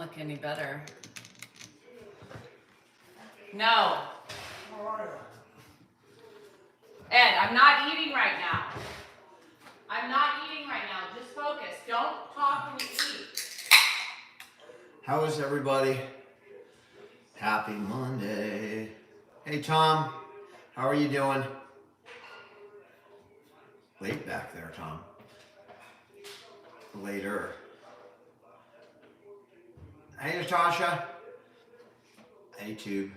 look any better. No. Ed, I'm not eating right now. I'm not eating right now. Just focus. Don't talk when you eat. How is everybody? Happy Monday. Hey, Tom. How are you doing? Late back there, Tom. Later. Hey, Natasha. Hey, Tube.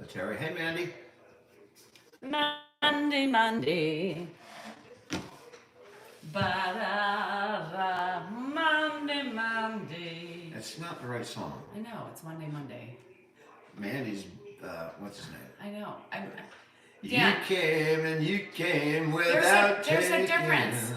Terry. Hey, Mandy. Monday. Ba-da-da, Monday. That's not the right song. I know, it's Monday. Mandy's, what's his name? I know. You came without There's a difference.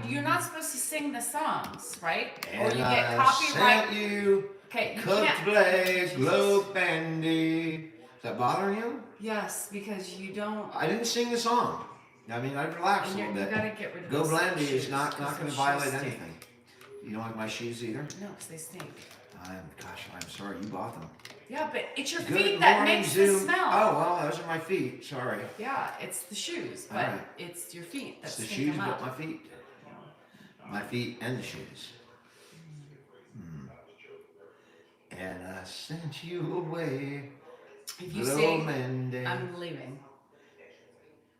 You're not supposed to sing the songs, right? And or you get copyright. Sent you cooked play, glow bandy. Is that bothering you? Yes, because you don't. I didn't sing the song. I mean, I'd relax a little bit. You gotta get rid of Go those Blandy shoes, is not going to violate anything. You don't like my shoes either? No, because they stink. Gosh, I'm sorry. You bought them. Yeah, but it's your Good feet that morning, makes Zoom. the smell. Oh, well, those are my feet. Sorry. Yeah, it's the shoes, but right. It's your feet that It's the stink shoes, them but up. my feet. My feet and the shoes. And I sent you away. If you say, I'm leaving.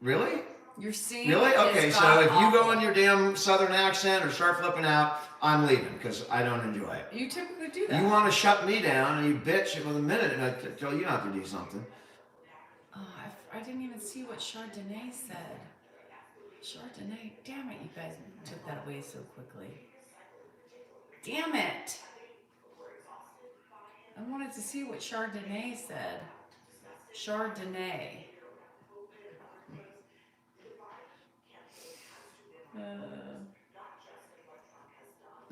Really? You're seeing. Really? Okay, so if you go in your damn southern accent or start flipping out, I'm leaving because I don't enjoy it. You typically do that. You want to shut me down and you bitch with a minute and I tell you not to do something. Oh, I didn't even see what Chardonnay said. Chardonnay. Damn it, you guys took that away so quickly. Damn it. I wanted to see what Chardonnay said. Chardonnay.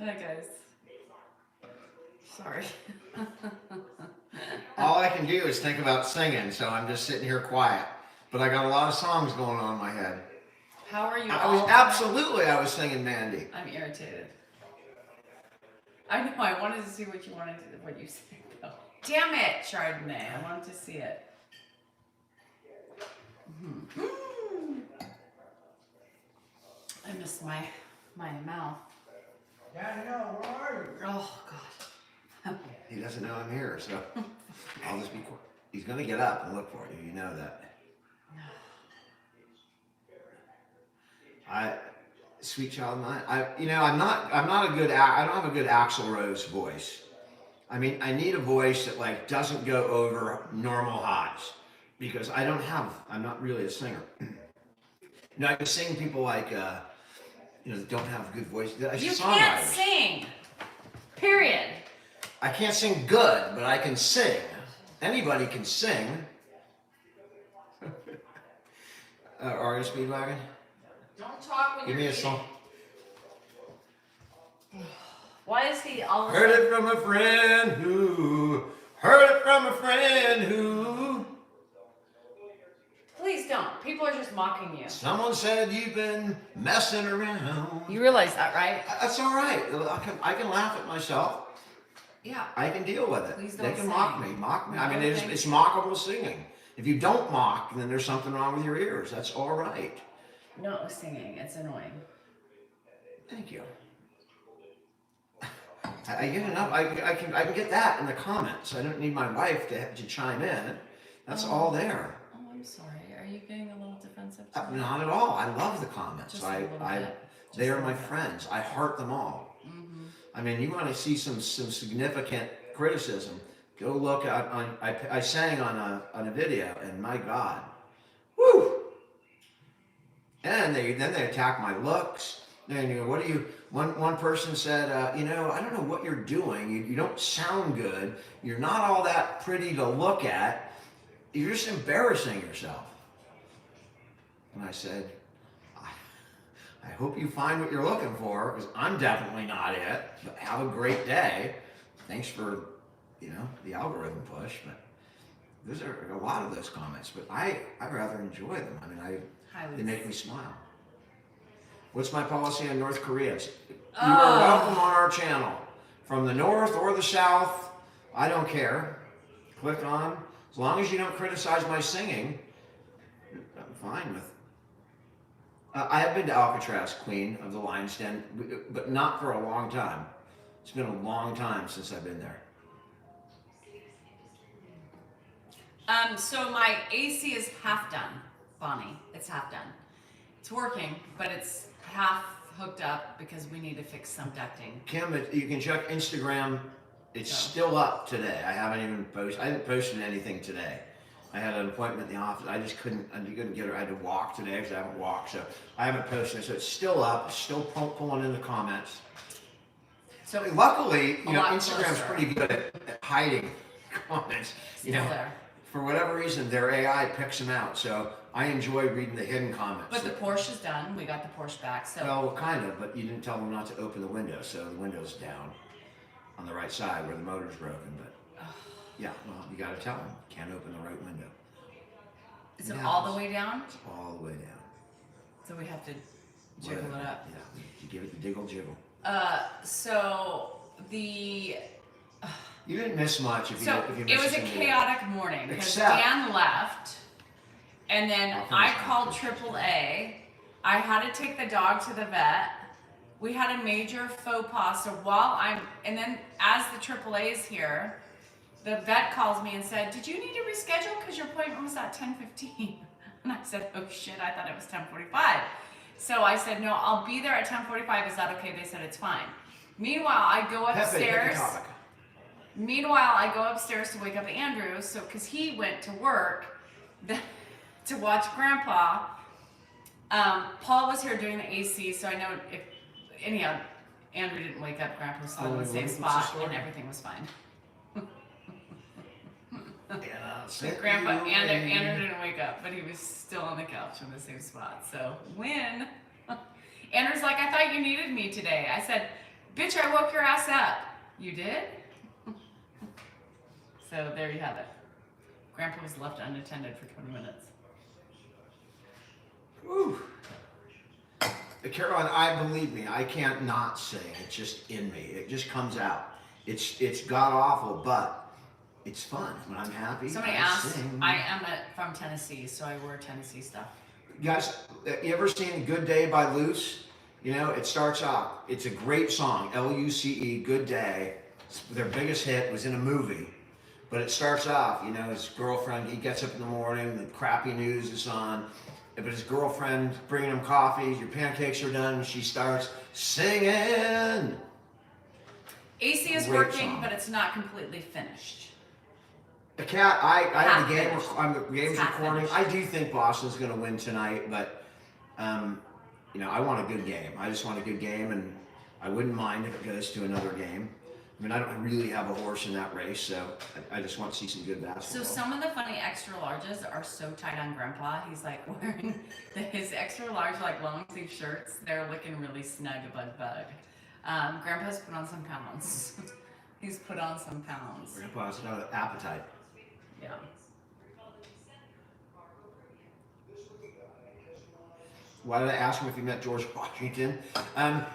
Hi guys. Sorry. All I can do is think about singing, so I'm just sitting here quiet. But I got a lot of songs going on in my head. How are you? I was singing Mandy. I'm irritated. I know. I wanted to see what you said. Though. Damn it, Chardonnay! I wanted to see it. I missed my mouth. Daddy, no, where are you? Oh God. He doesn't know I'm here, so I'll just be quiet. He's gonna get up and look for you. You know that. Sweet child of mine. I'm not a good. I don't have a good Axl Rose voice. I mean, I need a voice that like doesn't go over normal highs because I'm not really a singer. I can sing people like that don't have a good voice. You can't sing. Period. I can't sing good, but I can sing. Anybody can sing. Aria Speedwagon. Don't talk when Give you're me a eating. song. Why is he all? Heard it from a friend who. Heard it from a friend who. Please don't. People are just mocking you. Someone said you've been messing around. You realize that, right? That's all right. I can laugh at myself. Yeah. I can deal with it. Please don't They can sing. mock me. Mock me. I mean, No, it's mockable singing. If you don't mock, then there's something wrong with your ears. That's all right. No singing. It's annoying. Thank you. I get enough. I can get that in the comments. I don't need my wife to chime in. That's all there. Oh, I'm sorry. Are you getting a little defensive? Not at all. I love the comments. Just a little bit. They are my friends. I heart them all. Mm-hmm. I mean, you want to see some significant criticism? Go look at I sang on a video, and my God, woo! And then they attack my looks. And what do you? One person said, I don't know what you're doing. You don't sound good. You're not all that pretty to look at. You're just embarrassing yourself. And I said, I hope you find what you're looking for, because I'm definitely not it. But have a great day. Thanks for, the algorithm push. But there's a lot of those comments. But I rather enjoy them. I mean, they make me smile. What's my policy on North Koreans? You Oh. are welcome on our channel. From the north or the south, I don't care. Click on. As long as you don't criticize my singing, I'm fine with. I have been to Alcatraz, Queen of the Lion's Den, but not for a long time. It's been a long time since I've been there. So my AC is half done, Bonnie. It's half done. It's working, but it's half hooked up because we need to fix some ducting. Kim, you can check Instagram. It's Oh. still up today. I haven't posted anything today. I had an appointment in the office. I couldn't get her. I had to walk today because I haven't walked, so I haven't posted it. So it's still up. It's still pulling in the comments. So Luckily, a lot Instagram's closer. pretty good at hiding comments. Still You know, there. for whatever reason, their AI picks them out. So I enjoy reading the hidden comments. But the Porsche is done. We got the Porsche back. So Well, kind of, but you didn't tell them not to open the window, so the window's down on the right side where the motor's broken. But yeah, well, you got to tell them can't open the right window. is it Yeah. all the way down? It's all the way down. So we have to jiggle it Whatever. up. Yeah, you give it the diggle jiggle. So the You didn't miss much if you so if you it missed was a some video. chaotic morning because Except- Dan left, and then I'll finish I that called first. AAA. I had to take the dog to the vet. We had a major faux pas. So and then as the AAA is here, the vet calls me and said, "Did you need to reschedule because your appointment was at 10:15?" And I said, "Oh shit, I thought it was 10:45." So I said, "No, I'll be there at 10:45. Is that okay?" They said it's fine. Meanwhile, I go Pepe, pick a upstairs. topic. Meanwhile, I go upstairs to wake up Andrew, so because he went to work to watch Grandpa. Paul was here doing the AC, so I know if anyhow, Andrew didn't wake up. Grandpa was still in the same what's the spot, story? and everything was fine. Yeah, So Grandpa Andrew didn't wake up, but he was still on the couch in the same spot. So when Andrew's like, "I thought you needed me today," I said, "Bitch, I woke your ass up." You did? So there you have it. Grandpa was left unattended for 20 minutes. Whew. Caroline, believe me, I can't not sing. It's just in me. It just comes out. It's god awful, but it's fun. When I'm happy, Somebody I asked, sing. I am from Tennessee, so I wear Tennessee stuff. Guys, you ever seen Good Day by Luce? You know, it starts off, it's a great song, Luce, Good Day. Their biggest hit was in a movie. But it starts off, you know, his girlfriend, he gets up in the morning, the crappy news is on, but his girlfriend bringing him coffee, your pancakes are done, and she starts singing. AC is Great working, song. but it's not completely finished. The cat, I have Half the game. finished. I'm the game's It's half recording. finished. I do think Boston's going to win tonight, but you know, I want a good game. I just want a good game, and I wouldn't mind if it goes to another game. I mean, I don't really have a horse in that race, so I just want to see some good So basketball. some of the funny extra larges are so tight on Grandpa. He's like wearing his extra large, like long sleeve shirts. They're looking really snug, bug. Grandpa's put on some pounds. He's put on some pounds. Grandpa's got an appetite. Yeah. Why did I ask him if he met George Washington?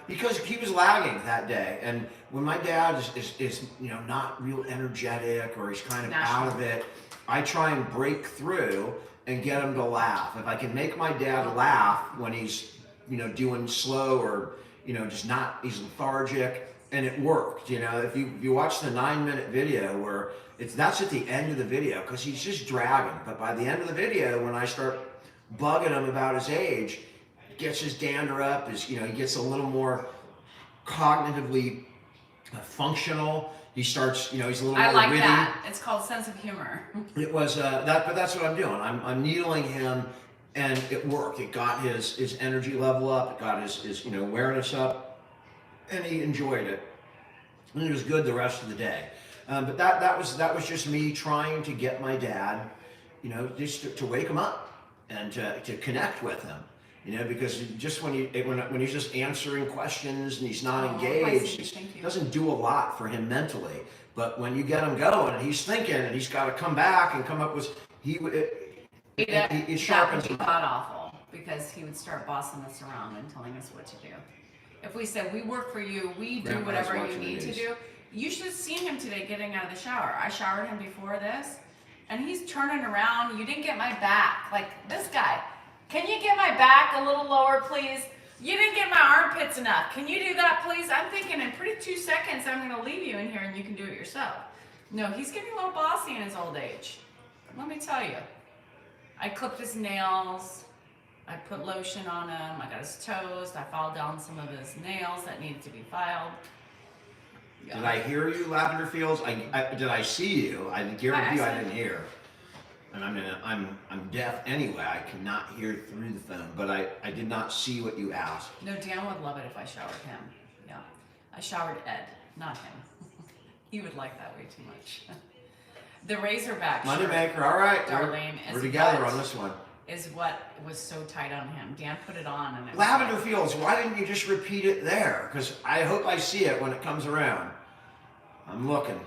Because he was lagging that day, and when my dad is you know not real energetic or he's kind of out of it, I try and break through and get him to laugh. If I can make my dad laugh when he's you know doing slow or you know just not he's lethargic, and it worked. You know if you watch the 9-minute video where that's at the end of the video because he's just dragging, but by the end of the video when I start bugging him about his age. Gets his dander up, he gets a little more cognitively functional. He starts, he's a little I more like witty. that. It's called sense of humor. It was but that's what I'm doing. I'm needling him, and it worked. It got his energy level up. It got his awareness up, and he enjoyed it. And it was good the rest of the day. But that was just me trying to get my dad, just to wake him up and to connect with him. Because just when he's just answering questions and he's not engaged, it doesn't do a lot for him mentally. But when you get him going and he's thinking and he's got to come back and come up with it sharpens him. God awful. because he would start bossing us around and telling us what to do. If we said, we work for you, we do Grandma's whatever you watching the need to news. do. You should have seen him today getting out of the shower. I showered him before this, and he's turning around. You didn't get my back. Like, this guy, can you get my back a little lower, please? You didn't get my armpits enough. Can you do that, please? I'm thinking in pretty 2 seconds, I'm gonna leave you in here and you can do it yourself. No, he's getting a little bossy in his old age. Let me tell you. I clipped his nails. I put lotion on him. I got his toes. I filed down some of his nails that needed to be filed. Yeah. Did I hear you, Lavender Fields? Did I see you? I guarantee you I didn't hear. And I'm deaf anyway. I cannot hear through the phone. But I did not see what you asked. No, Dan would love it if I showered him. Yeah. I showered Ed, not him. He would like that way too much. The Razorback shirt, Moneymaker, all right. Darlene, We're is together what- on this one. is what was so tight on him. Dan put it on and it was Lavender like, Fields, why didn't you just repeat it there? Because I hope I see it when it comes around. I'm looking.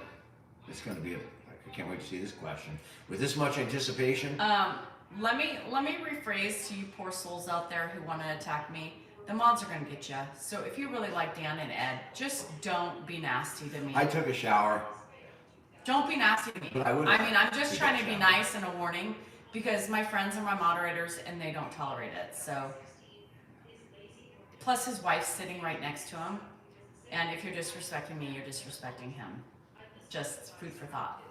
It's going to be I can't wait to see this question. With this much anticipation, let me rephrase to you poor souls out there who want to attack me. The mods are going to get you. So if you really like Dan and Ed, just don't be nasty to me. I took a shower. Don't be nasty to me. But I would- I mean, I'm just Take trying a to be shower. nice and a warning because my friends are my moderators and they don't tolerate it. So, plus his wife's sitting right next to him. And if you're disrespecting me, you're disrespecting him. Just food for thought.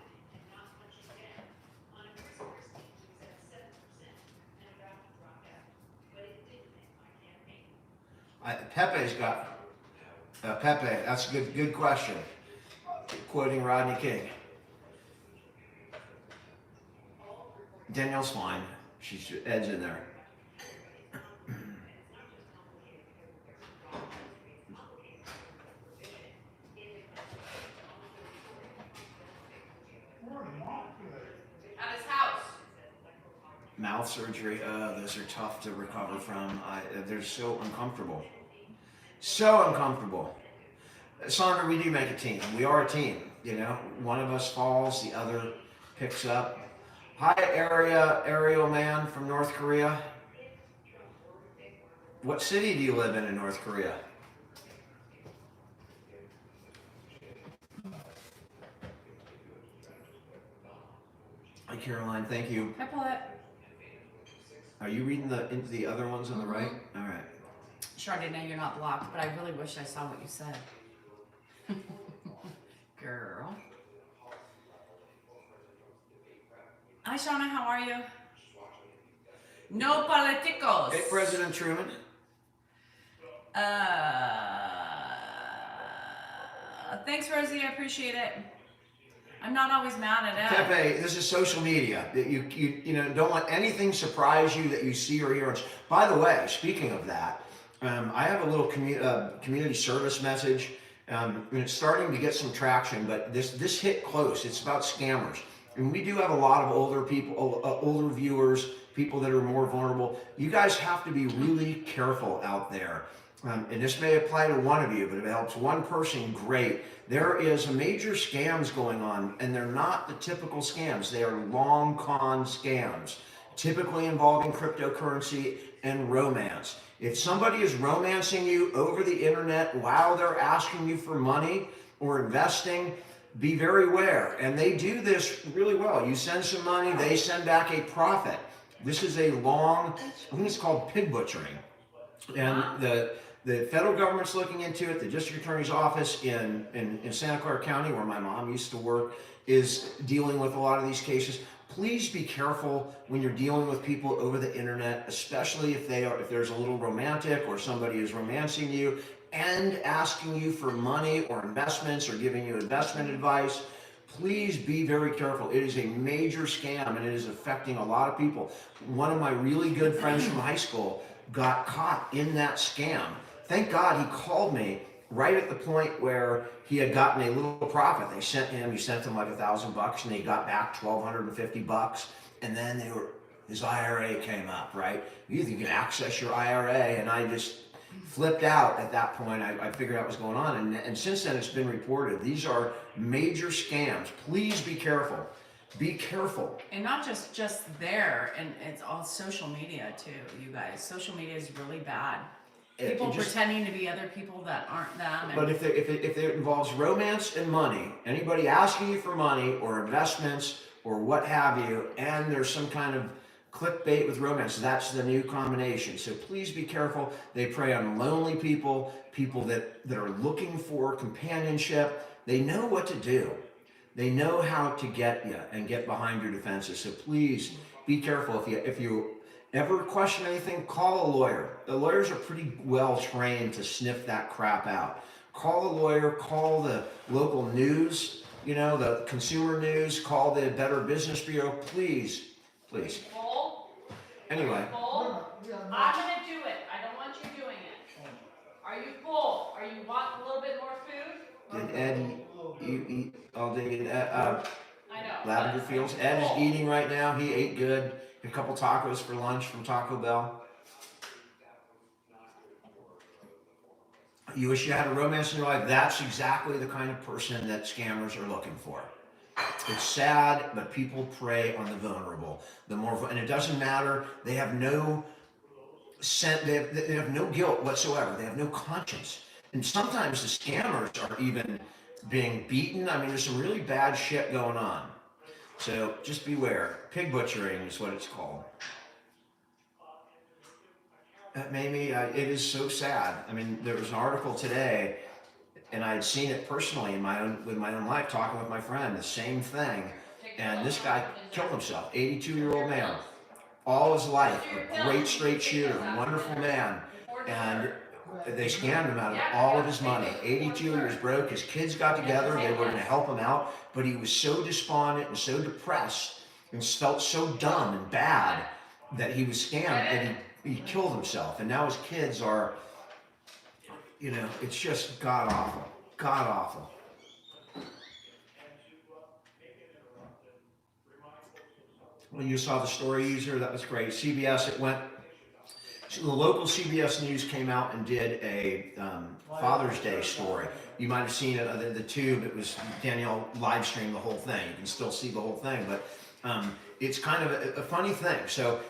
Pepe's got Pepe. That's a good question. Quoting Rodney King. Danielle's fine. Ed's in there. At his house. Mouth surgery. Those are tough to recover from. They're so uncomfortable. So uncomfortable. Sandra, we do make a team. We are a team. You know, one of us falls, the other picks up. Hi, Aerial Man from North Korea. What city do you live in North Korea? Hi, Caroline. Thank you. Hi, Paulette. Are you reading the other ones on the right? All right. Sure, I know you're not blocked, but I really wish I saw what you said. Girl. Hi, Shauna. How are you? No politicos. Hey, President Truman. Thanks, Rosie. I appreciate it. I'm not always mad at Ed. Pepe, this is social media. You know, don't let anything surprise you that you see or hear. By the way, speaking of that, I have a little community service message. And it's starting to get some traction, but this hit close. It's about scammers. And we do have a lot of older people, older viewers, people that are more vulnerable. You guys have to be really careful out there. And this may apply to one of you, but if it helps one person, great. There is major scams going on, and they're not the typical scams. They are long con scams, typically involving cryptocurrency and romance. If somebody is romancing you over the internet while they're asking you for money or investing, be very aware. And they do this really well. You send some money, they send back a profit. This is a long, I think it's called pig butchering. And the federal government's looking into it. The district attorney's office in Santa Clara County, where my mom used to work, is dealing with a lot of these cases. Please be careful when you're dealing with people over the internet, especially if there's a little romantic or somebody is romancing you and asking you for money or investments or giving you investment advice. Please be very careful. It is a major scam and it is affecting a lot of people. One of my really good friends from high school got caught in that scam. Thank God he called me right at the point where he had gotten a little profit. He sent him like $1,000 and he got back $1,250. And then his IRA came up, right? You can access your IRA. And I just flipped out at that point. I figured out what was going on. And since then it's been reported. These are major scams. Please be careful. be careful. And not just there, and it's all social media too, you guys. Social media is really bad. People pretending to be other people that aren't them. But if it involves romance and money, anybody asking you for money or investments or what have you, and there's some kind of clickbait with romance, that's the new combination. So please be careful. They prey on lonely people, people that are looking for companionship. They know what to do. They know how to get you and get behind your defenses. So please be careful. If you ever question anything, call a lawyer. The lawyers are pretty well trained to sniff that crap out. Call a lawyer, call the local news, the consumer news, call the Better Business Bureau, please. Anyway. I'm gonna do it. I don't want you doing it. Are you full? Are you want a little bit more food? Did Ed eat all day? I know. Lavender Fields. Ed is eating right now. He ate good. A couple tacos for lunch from Taco Bell. You wish you had a romance in your life? That's exactly the kind of person that scammers are looking for. It's sad, but people prey on the vulnerable. And it doesn't matter. They have no they have no guilt whatsoever. They have no conscience. And sometimes the scammers are even being beaten. I mean, there's some really bad shit going on. So just beware. Pig butchering is what it's called. That made me, it is so sad. I mean, there was an article today, and I had seen it personally with my own life, talking with my friend, the same thing. And this guy killed himself, 82-year-old man. All his life, a great straight shooter, wonderful man. And they scammed him out of all of his money. 82 years broke. His kids got together. They were going to help him out. But he was so despondent and so depressed and felt so dumb and bad that he was scammed that he killed himself. And now his kids are, it's just god awful. God awful. Well, you saw the story user. That was great. CBS, the local CBS News came out and did a Father's Day story. You might have seen it, the tube. It was Danielle live streamed the whole thing. You can still see the whole thing, but it's kind of a funny thing. So,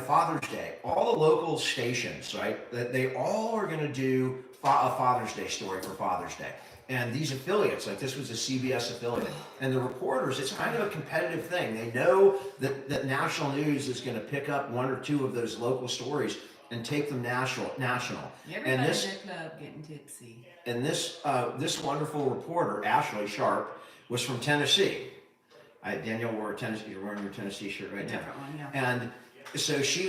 Father's Day, all the local stations, right, that they all are going to do a Father's Day story for Father's Day. And these affiliates, like this was a CBS affiliate, and the reporters, it's kind of a competitive thing. They know that national news is going to pick up one or two of those local stories and take them national. Everybody in the club getting tipsy. And this wonderful reporter, Ashley Sharp, was from Tennessee. Danielle wore you're wearing your Tennessee shirt right now. Different one, yeah. And so she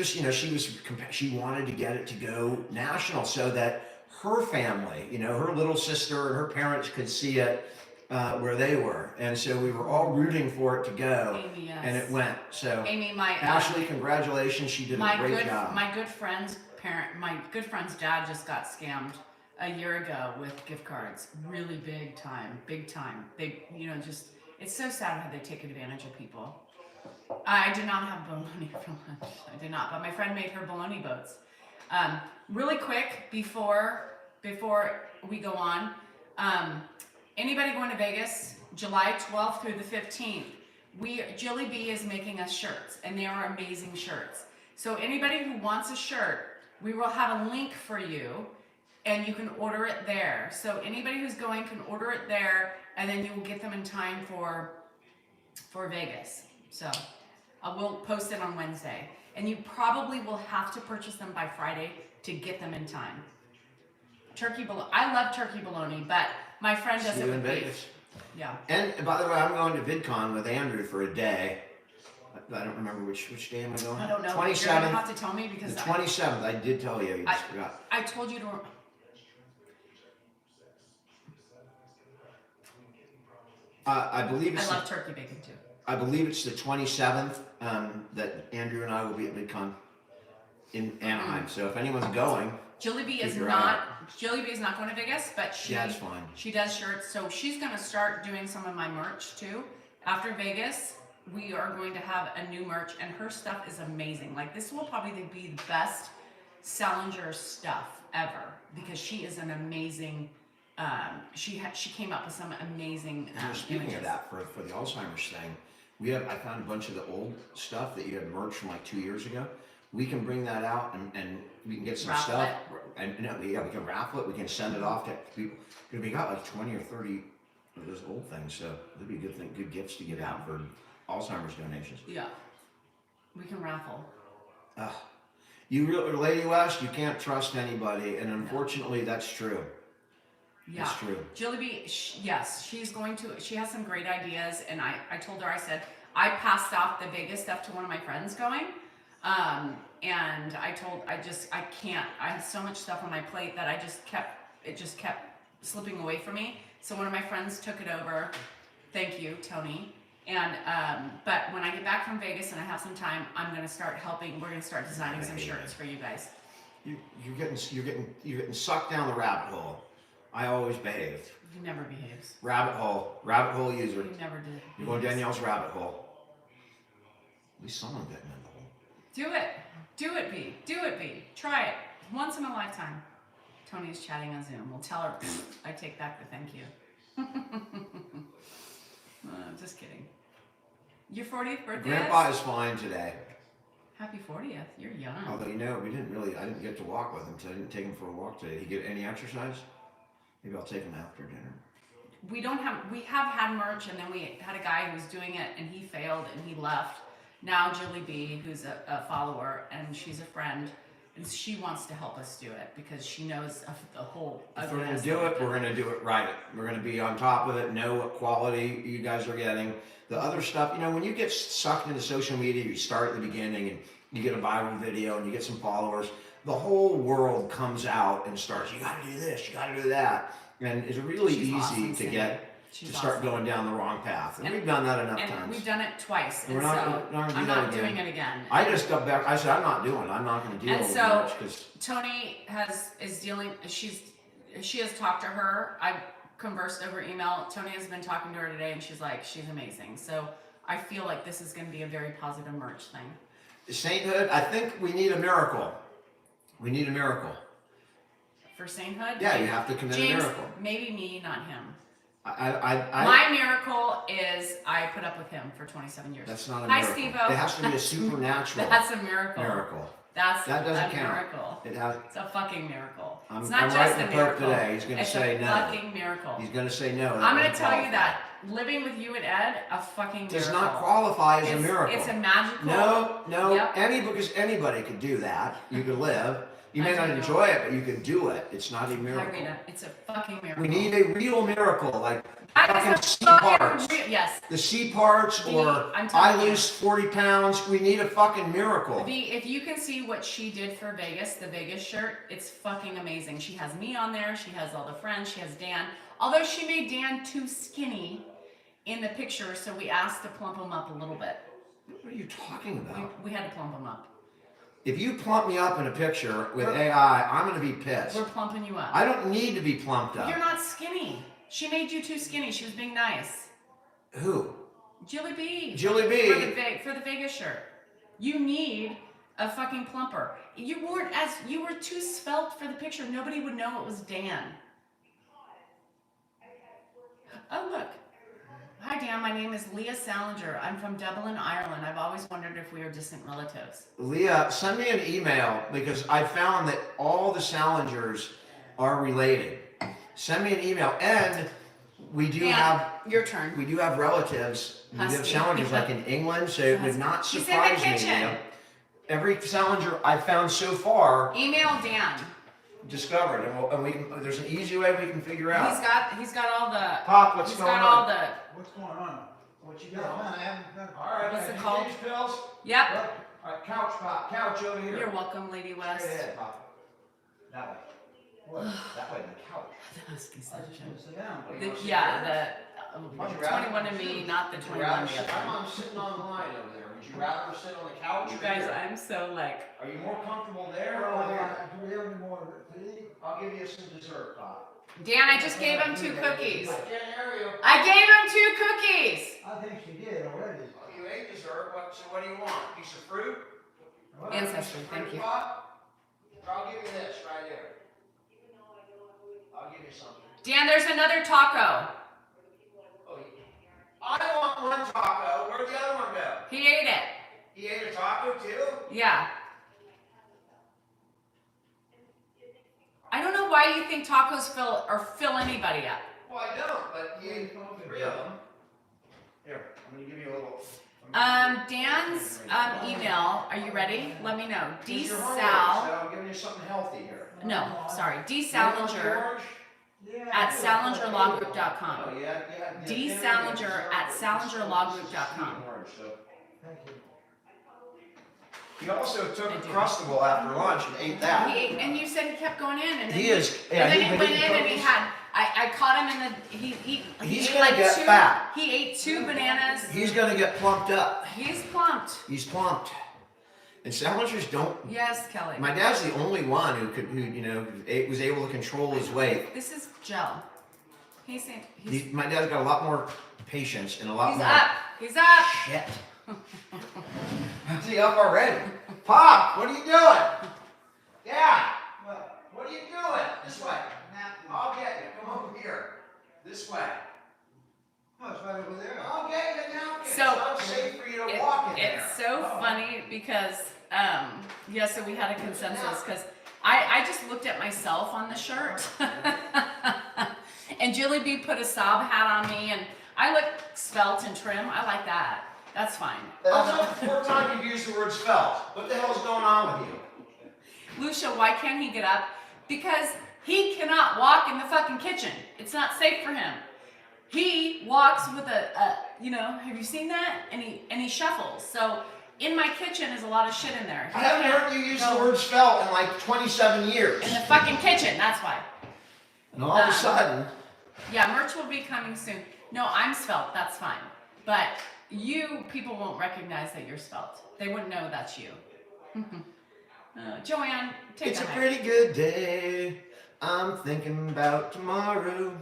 wanted to get it to go national so that her family, her little sister and her parents could see it where they were. And so we were all rooting for it to go. Amy, yes. And it went. So Amy, Ashley, congratulations. She did a great job. My good friend's dad just got scammed a year ago with gift cards. Really big time. They, it's so sad how they take advantage of people. I did not have bologna for lunch. I did not, but my friend made her bologna boats. Really quick, before we go on, anybody going to Vegas, July 12th through the 15th, Jilly B is making us shirts, and they are amazing shirts. So anybody who wants a shirt, we will have a link for you, and you can order it there. So anybody who's going can order it there, and then you will get them in time for Vegas. So we'll post it on Wednesday. And you probably will have to purchase them by Friday to get them in time. Turkey bologna. I love turkey bologna, but my friend does it with beef. Yeah. And by the way, I'm going to VidCon with Andrew for a day. I don't remember which day am I going? I don't know. 27th. You're gonna have to tell me because the 27th. I did tell you. You just forgot. I told you to. I believe it's. I love turkey bacon too. I believe it's the 27th that Andrew and I will be at VidCon in Anaheim. So if anyone's going, Jilly B is not going to Vegas, but that's fine. She does shirts, so she's going to start doing some of my merch too. After Vegas, we are going to have a new merch, and her stuff is amazing. Like, this will probably be the best Salinger stuff ever, because she is an amazing. She came up with some amazing. Speaking images. of that, for the Alzheimer's thing, I found a bunch of the old stuff that you had merged from like 2 years ago. We can bring that out and we can get some Raffle stuff. it. And we can raffle it. We can send it off to people. We got like 20 or 30 of those old things, so it'd be a good thing, good gifts to give out for Alzheimer's donations. Yeah. We can raffle. Lady West, you can't trust anybody, and unfortunately, that's true. Yeah. It's true. Julie B, yes, she has some great ideas, and I told her, I said, I passed off the Vegas stuff to one of my friends going, and I can't, I have so much stuff on my plate that it just kept slipping away from me. So one of my friends took it over. Thank you, Tony. And, but when I get back from Vegas and I have some time, I'm going to start helping. We're going to start designing some shirts for you guys. You're getting sucked down the rabbit hole. I always behaved. He never behaves. Rabbit hole user. He never did. You're going Danielle's rabbit hole. At least someone getting in the hole. Do it, B. Do it, B. Try it. Once in a lifetime. Tony's chatting on Zoom. We'll tell her, I take back the thank you. Just kidding. Your 40th birthday Grandpa is fine today. Happy 40th. You're young. Although, I didn't get to walk with him, so I didn't take him for a walk today. Did he get any exercise? Maybe I'll take him after dinner. We have had merch, and then we had a guy who was doing it, and he failed, and he left. Now Julie B, who's a follower, and she's a friend, and she wants to help us do it because she knows of the whole. If we're going to do it, we're going to do it right. We're going to be on top of it, know what quality you guys are getting. The other stuff, when you get sucked into social media, you start at the beginning and you get a viral video and you get some followers, the whole world comes out and starts, you got to do this, you got to do that. And it's really easy to start going down the wrong path. And we've done that enough times. We've done it twice. And I'm not doing it again. I just got back. I said, I'm not going to deal with much. Because Tony is dealing, she has talked to her. I've conversed over email. Tony has been talking to her today, and she's amazing. So I feel like this is going to be a very positive merch thing. Sainthood, I think we need a miracle. We need a miracle. For sainthood? Yeah, you have to commit a miracle. Maybe me, not him. My miracle is I put up with him for 27 years. That's not a Hi, miracle. Steve-O. It has to be a supernatural. That's a miracle. That doesn't count. Miracle. It's a fucking miracle. I'm It's not just writing a the miracle. Pope today. He's going to say no. It's a fucking miracle. He's going to say no. I'm going to tell you that living with you and Ed, a fucking miracle. Does not qualify as a miracle. It's a magical. No. Yep. Because anybody could do that. You could live. You may not enjoy it, but you can do it. It's not a miracle. Irina, it's a fucking miracle. We need a real miracle, like fucking C parts. Yes. The C parts, or I lose 40 pounds. We need a fucking miracle. If you can see what she did for Vegas, the Vegas shirt, it's fucking amazing. She has me on there. She has all the friends. She has Dan. Although she made Dan too skinny in the picture, so we asked to plump him up a little bit. What are you talking about? We had to plump him up. If you plump me up in a picture with AI, I'm going to be pissed. We're plumping you up. I don't need to be plumped up. You're not skinny. She made you too skinny. She was being nice. Who? Julie B. Julie B. For the Vegas shirt. You need a fucking plumper. You were too svelte for the picture. Nobody would know it was Dan. Oh, look. Hi, Dan. My name is Leah Salinger. I'm from Dublin, Ireland. I've always wondered if we are distant relatives. Leah, send me an email because I found that all the Salingers are related. Send me an email. And we do have... Your turn. We do have relatives. We have Salingers like in England, so it would not surprise me. He's in the kitchen. Every Salinger I've found so far... Email Dan. Discovered, and we can. There's an easy way we can figure out. He's got all the. Pop, what's going on? What's going on? What you got? I haven't done. All right, what's it called? These pills? Yep. All right, couch, Pop. Couch over here. You're welcome, Lady West. Straight ahead, Pop. That way. What? That way, the couch. Sit down. The 21 and me, not the 21 me. I'm sitting on the line over there. Would you rather sit on the couch? You guys, I'm so like. Are you more comfortable there Oh, or here? do we have any more to eat? I'll give you some dessert, Pop. Dan, I just gave him 2 cookies. I can't hear you. I gave him 2 cookies. I think she did already. Oh, you ate dessert. So what do you want? A piece of fruit? Ancestry, thank you. Pop? I'll give you this right here. I'll give you something. Dan, there's another taco. Oh, I want one taco. Where'd the other one go? He ate it. He ate a taco too? Yeah. I don't know why you think tacos fill anybody up. Well, I don't, but he ate 3 of them. Here, I'm gonna give you a little. Dan's email. Are you ready? Let me know. Since you're hungry, dsal. so I'm giving you something healthy here. No, sorry. You want dsalinger orange? Yeah, at I do. salingerlawgroup.com. Oh, yeah. dsalinger at salingerlawgroup.com. Thank you. He also took I a do. Crustable after lunch and ate that. He ate, and you said he kept going in, and then He is. and Yeah, then he went eating in and he cookies. had. I caught him in the. He He's ate gonna like get 2. fat. He ate 2 bananas. He's gonna get plumped up. He's plumped. He's plumped. And salingers don't. Yes, Kelly. My dad's the only one who was able to control his weight. This is gel. He's My dad's got a lot more patience and a lot more. up. He's up. Shit. Is he up already? Pop, what are you doing? Dad, what are you doing? This way. I'll get you. Come over here. This way. Oh, it's right over there. I'll get you now. It's So, not safe for you to walk in there. It's so funny because so we had a consensus because I just looked at myself on the shirt and Julie B put a sob hat on me and I look svelte and trim. I like that. That's fine. That's not the 4th time you've used the word svelte. What the hell's going on with you? Lucia, why can't he get up? Because he cannot walk in the fucking kitchen. It's not safe for him. He walks with have you seen that? And he shuffles. So in my kitchen is a lot of shit in there. I haven't heard you use the word svelte in like 27 years. In the fucking kitchen, that's why. And all of a sudden. Yeah, merch will be coming soon. No, I'm svelte, that's fine. But people won't recognize that you're svelte. They wouldn't know that's you. Joanne, take It's the a mic. pretty good day. I'm thinking about tomorrow.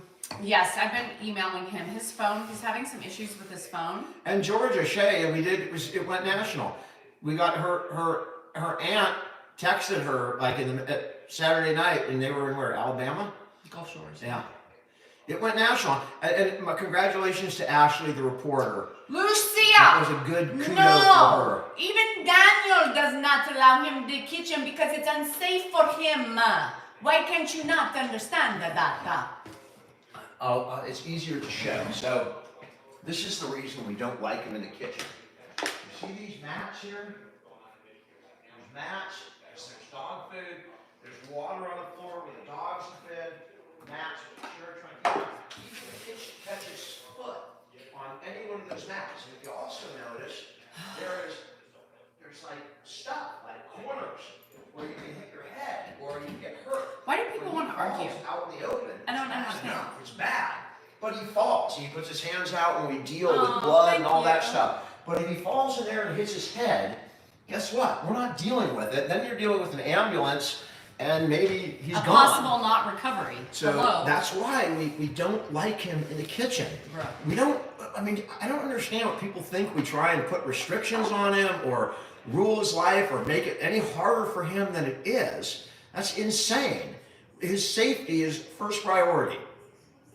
Yes, I've been emailing him. His phone, he's having some issues with his phone. And Georgia Shea, it went national. We got her aunt texted her like at Saturday night, and they were in where, Alabama? Gulf Shores. Yeah. It went national. And my congratulations to Ashley, the reporter. Lucia! That was a good kudos for No! her. Even Daniel does not allow him in the kitchen because it's unsafe for him. Why can't you not understand that? It's easier to show. So, this is the reason we don't like him in the kitchen. You see these mats here? There's mats, there's dog food, there's water on the floor where the dogs are fed, mats, sure trying to keep the kitchen catches foot on any one of those mats. And if you also notice, there's like stuff, like corners, where you can hit your head or you can get hurt. Why do people want to argue? Out in the open. I don't It's bad understand. enough. It's bad. But he falls. He puts his hands out when we deal with Oh, blood thank and all that you. stuff. But if he falls in there and hits his head, guess what? We're not dealing with it. Then you're dealing with an ambulance and maybe he's A gone. possible not recovery. So Hello. that's why we don't like him in the kitchen. Right. We don't, I don't understand what people think. We try and put restrictions on him or rule his life or make it any harder for him than it is. That's insane. His safety is first priority.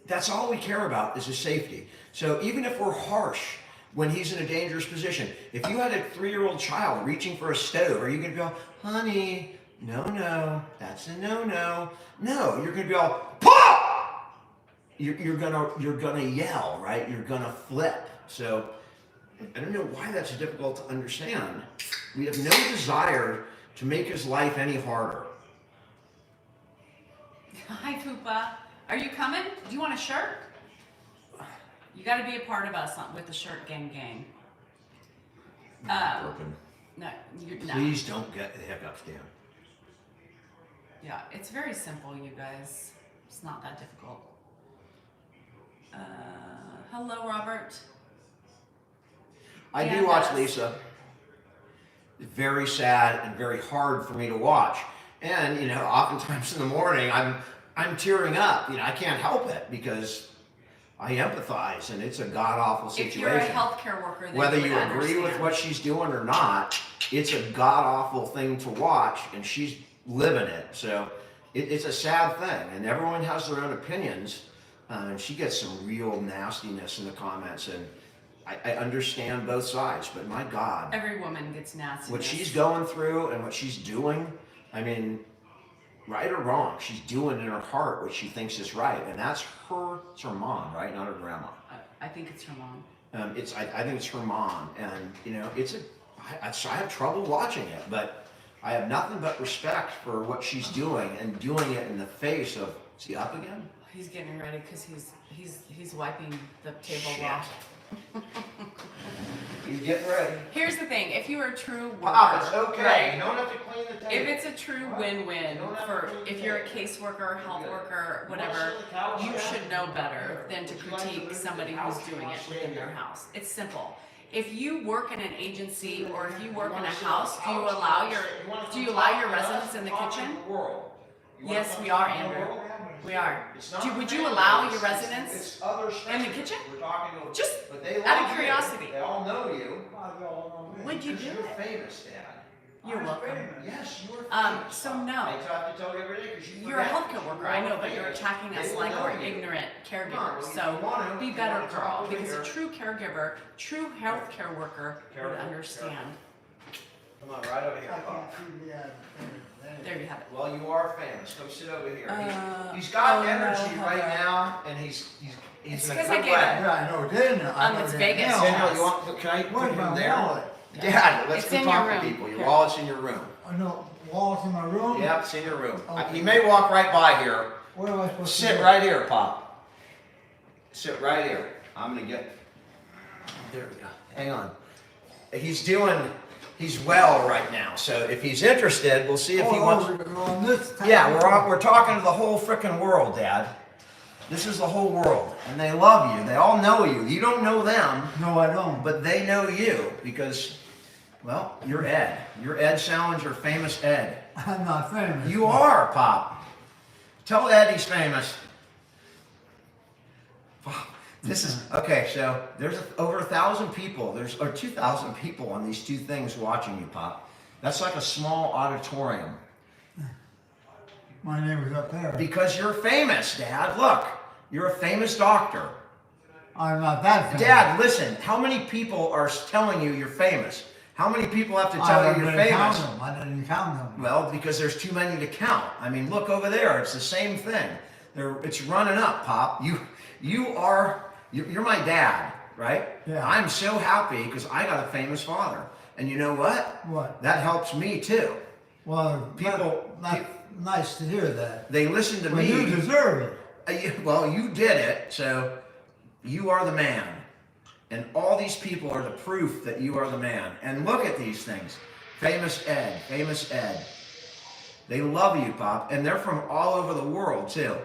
That's all we care about is his safety. So even if we're harsh when he's in a dangerous position, if you had a 3-year-old child reaching for a stove, are you going to go, honey, no, that's a no. No, you're going to be all, pop! You're gonna yell, right? You're gonna flip. So I don't know why that's difficult to understand. We have no desire to make his life any harder. Hi, Poopa. Are you coming? Do you want a shirt? You got to be a part of us with the shirt gang. No, no. Please don't get the hiccups, Dan. Yeah, it's very simple, you guys. It's not that difficult. Hello, Robert. I Yeah, do watch yes. Lisa. It's very sad and very hard for me to watch. And oftentimes in the morning I'm tearing up. I can't help it because I empathize, and it's a god-awful situation. If you're a healthcare worker, then Whether you you would agree with understand. what she's doing or not, it's a god-awful thing to watch, and she's living it. So it's a sad thing, and everyone has their own opinions. And she gets some real nastiness in the comments, and I understand both sides, but my God, Every woman gets nasty. what she's going through and what she's doing, I mean, right or wrong, she's doing in her heart what she thinks is right, and it's her mom, right, not her grandma. I think it's her mom. I think it's her mom, and I have trouble watching it, but I have nothing but respect for what she's doing and doing it in the face of. Is he up again? He's getting ready because he's wiping the table Shit. off. He's getting ready. Here's the thing: if you are a true worker, Wow, it's okay. right? You don't have to clean the table. If it's a true win-win for if you're a caseworker, health worker, whatever, you should know better than to critique somebody who's doing it within their house. It's simple. If you work in an agency or if you work in a house, do you allow your residents in the kitchen? Yes, we are, Andrew. We are. Would you allow your residents in the kitchen? Just out of curiosity. They all know you. Would you do You're it? famous, Dad. You're welcome. Yes, you are famous. So no. I have to tell you every day because You're a healthcare worker, I know, but you're attacking us like we're ignorant caregivers. So be better, girl, because a true caregiver, true healthcare worker would understand. Come on, right over here. I can't see the, There you have it. Well, you are famous. Come sit over here. He's got energy right now, and he's It's in a 'cause good I way. gave Yeah, I know, didn't I? It's Vegas. Daniel, you want? Can I put Where's him my there? wallet? Dad, let's It's go in talk your to room. people. Your Here. wallet's in your room. I know, wallet's in my room? Yeah, it's in your room. Okay. He may walk right by here. Where am I supposed to Sit go? right here, Pop. Sit right here. I'm gonna get. There we go. Hang on. He's well right now. So if he's interested, we'll see if he wants. We're on this time. Yeah, we're talking to the whole frickin' world, Dad. This is the whole world, and they love you. They all know you. You don't know them, No, I don't. but they know you because, well, you're Ed. You're Ed Salinger, famous Ed. I'm not famous. You are, Pop. Tell Ed he's famous. This is okay. So there's over 1,000 people. Or 2,000 people on these two things watching you, Pop. That's like a small auditorium. My name is up there. Because you're famous, Dad. Look, you're a famous doctor. I'm not that famous. Dad, listen. How many people are telling you you're famous? How many people have to tell you you're famous? I didn't count them. Well, because there's too many to count. I mean, look over there. It's the same thing. It's running up, Pop. You're my dad, right? Yeah. I'm so happy because I got a famous father. And you know what? What? That helps me too. Well, People- not nice to hear that. They listen to Well, me. you deserve it. Well, you did it, so you are the man. And all these people are the proof that you are the man. And look at these things. Famous Ed, famous Ed. They love you, Pop, and they're from all over the world, too.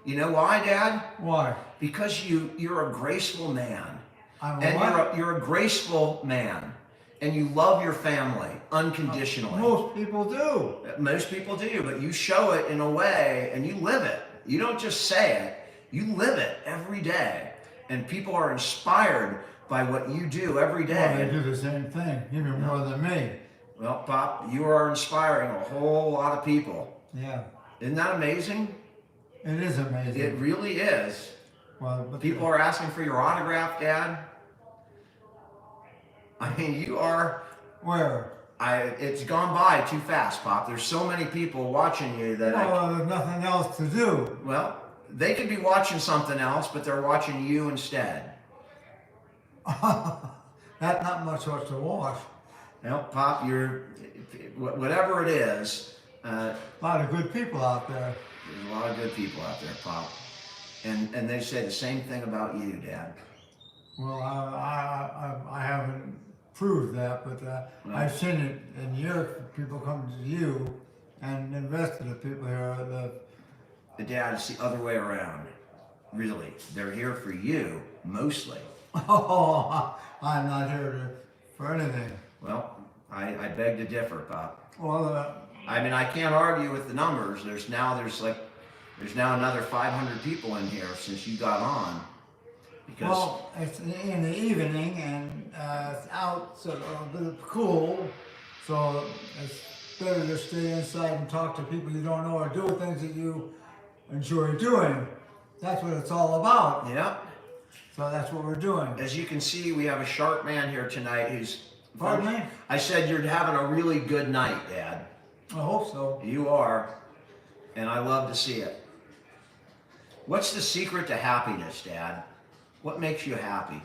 You know why, Dad? Why? Because you're a graceful man. I'm And what? you're a graceful man. And you love your family unconditionally. Most people do. Most people do, but you show it in a way and you live it. You don't just say it, you live it every day. And people are inspired by what you do every Well, they day. do the same thing, even more than me. Well, Pop, you are inspiring a whole lot of people. Yeah, Isn't that amazing? it is amazing. It really is. Well, but People are asking for your autograph, Dad. I mean, you are. where? It's gone by too fast, Pop. There's so many people watching you that Well, there's nothing else to do. well, they could be watching something else, but they're watching you instead. That's not much else to watch. Well, Pop, whatever it is, A lot of good people out there. there's a lot of good people out there, Pop. And they say the same thing about you, Dad. Well, I haven't proved that, but I've seen it in your people come to you and invest in the people here. The Dad, it's the other way around. Really. They're here for you, mostly. Oh, I'm not here for anything. Well, I beg to differ, Pop. Well, I mean, I can't argue with the numbers. There's now another 500 people in here since you got on. Because well, it's in the evening and it's out so a bit cool, so it's better to stay inside and talk to people you don't know or do things that you enjoy doing. That's what it's all about. yeah, So that's what we're doing. As you can see, we have a sharp man here tonight who's... Pardon me? I said you're having a really good night, Dad. I hope so. You are, and I love to see it. What's the secret to happiness, Dad? What makes you happy?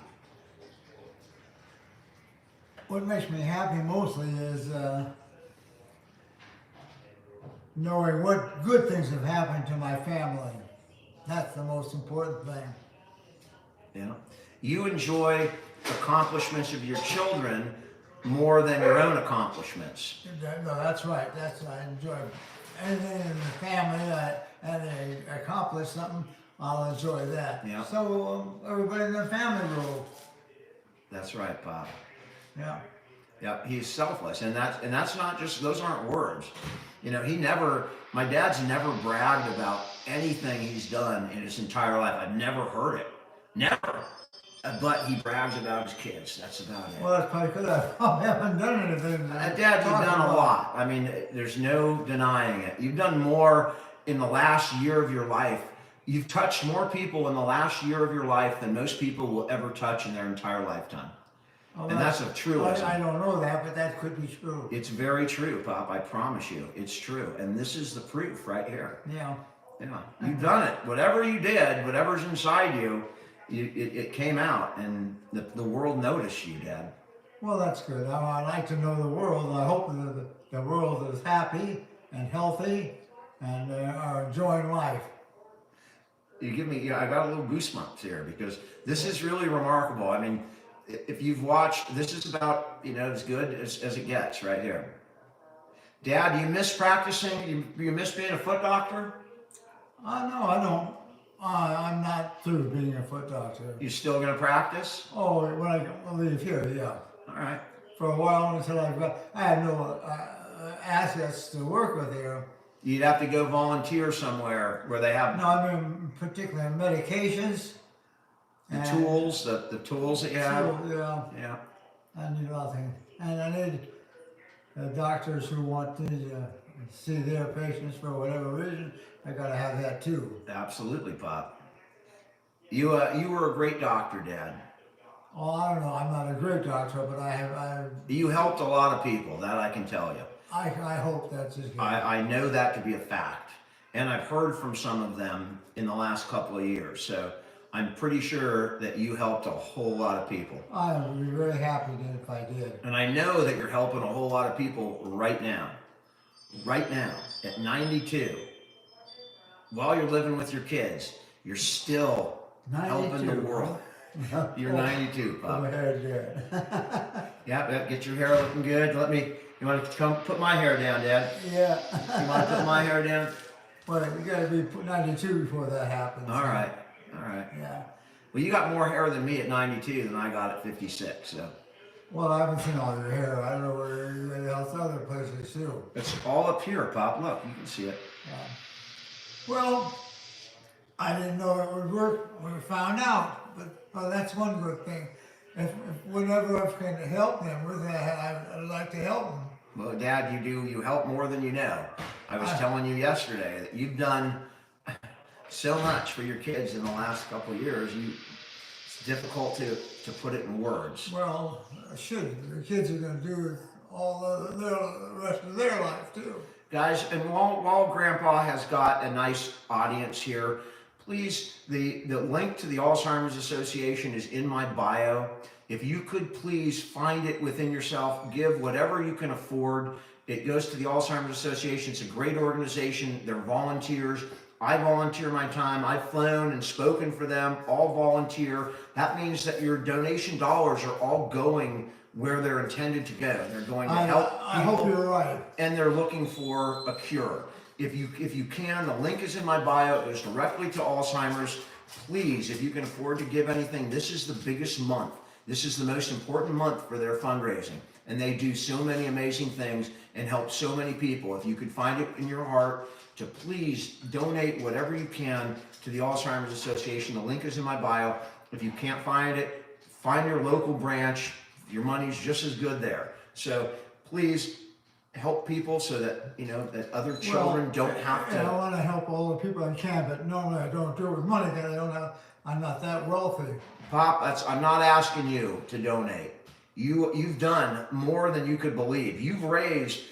What makes me happy mostly is knowing what good things have happened to my family. That's the most important thing. Yeah. You enjoy accomplishments of your children more than your own accomplishments. No, that's right. That's I enjoy anything in the family and they accomplish something. I'll enjoy that. Yeah. So everybody in the family will. That's right, Pop. Yeah. Yeah, he's selfless, and that's not just, those aren't words. You know, my dad's never bragged about anything he's done in his entire life. I've never heard it. Never. But he brags about his kids. That's about it. Well, that's probably because I probably haven't done anything. Dad, you've done a lot. I mean, there's no denying it. You've done more in the last year of your life. You've touched more people in the last year of your life than most people will ever touch in their entire lifetime. Oh, And that's a truism. I don't know that, but that could be true. It's very true, Pop. I promise you. It's true. And this is the proof right here. Yeah. Yeah. You've done it. Whatever you did, whatever's inside you, it came out, and the world noticed you, Dad. Well, that's good. I like to know the world. I hope that the world is happy and healthy and are enjoying life. You give me, I got a little goosebumps here because this is really remarkable. I mean, if you've watched, this is about, as good as it gets right here. Dad, do you miss practicing? You miss being a foot doctor? No, I don't. I'm not through being a foot doctor. You still going to practice? Oh, when I leave here, yeah. All right. For a while until I have no assets to work with here. You'd have to go volunteer somewhere where they have No, I mean particularly medications. the tools, the tools that you have. Yeah. Yeah. I need nothing. And I need doctors who want to see their patients for whatever reason. I gotta have that too. Absolutely, Pop. You were a great doctor, Dad. Oh, I don't know. I'm not a great doctor, but You helped a lot of people, that I can tell you. I hope that's as good. I know that to be a fact. And I've heard from some of them in the last couple of years. So I'm pretty sure that you helped a whole lot of people. I would be very happy if I did. And I know that you're helping a whole lot of people right now. Right now, at 92. While you're living with your kids, you're still 92. Helping the world. You're 92, Pop. My hair's good. Yep, get your hair looking good. You want to come put my hair down, Dad? Yeah. You want to put my hair down? Well, you gotta be 92 before that happens. All right. Yeah. Well, you got more hair than me at 92 than I got at 56, so. Well, I haven't seen all your hair. I don't know where anybody else other places too. It's all up here, Pop. Look, you can see it. Well, I didn't know it would work when we found out, but well, that's one good thing. If whenever I can help them with that, I'd like to help them. Well, Dad, you help more than you know. I was telling you yesterday that you've done so much for your kids in the last couple of years. It's difficult to put it in words. Well, I should. The kids are going to do all the rest of their life too. Guys, and while Grandpa has got a nice audience here, please, the link to the Alzheimer's Association is in my bio. If you could please find it within yourself, give whatever you can afford. It goes to the Alzheimer's Association. It's a great organization. They're volunteers. I volunteer my time. I've flown and spoken for them, all volunteer. That means that your donation dollars are all going where they're intended to go. They're going to help people. I hope you're right. And they're looking for a cure. If you can, the link is in my bio. It goes directly to Alzheimer's. Please, if you can afford to give anything, this is the biggest month. This is the most important month for their fundraising. And they do so many amazing things and help so many people. If you could find it in your heart to please donate whatever you can to the Alzheimer's Association. The link is in my bio. If you can't find it, find your local branch. Your money's just as good there. So please help people so that, that other children don't have to? I want to help all the people I can, but normally I don't do it with money because I'm not that wealthy. Pop, I'm not asking you to donate. You've done more than you could believe. You've raised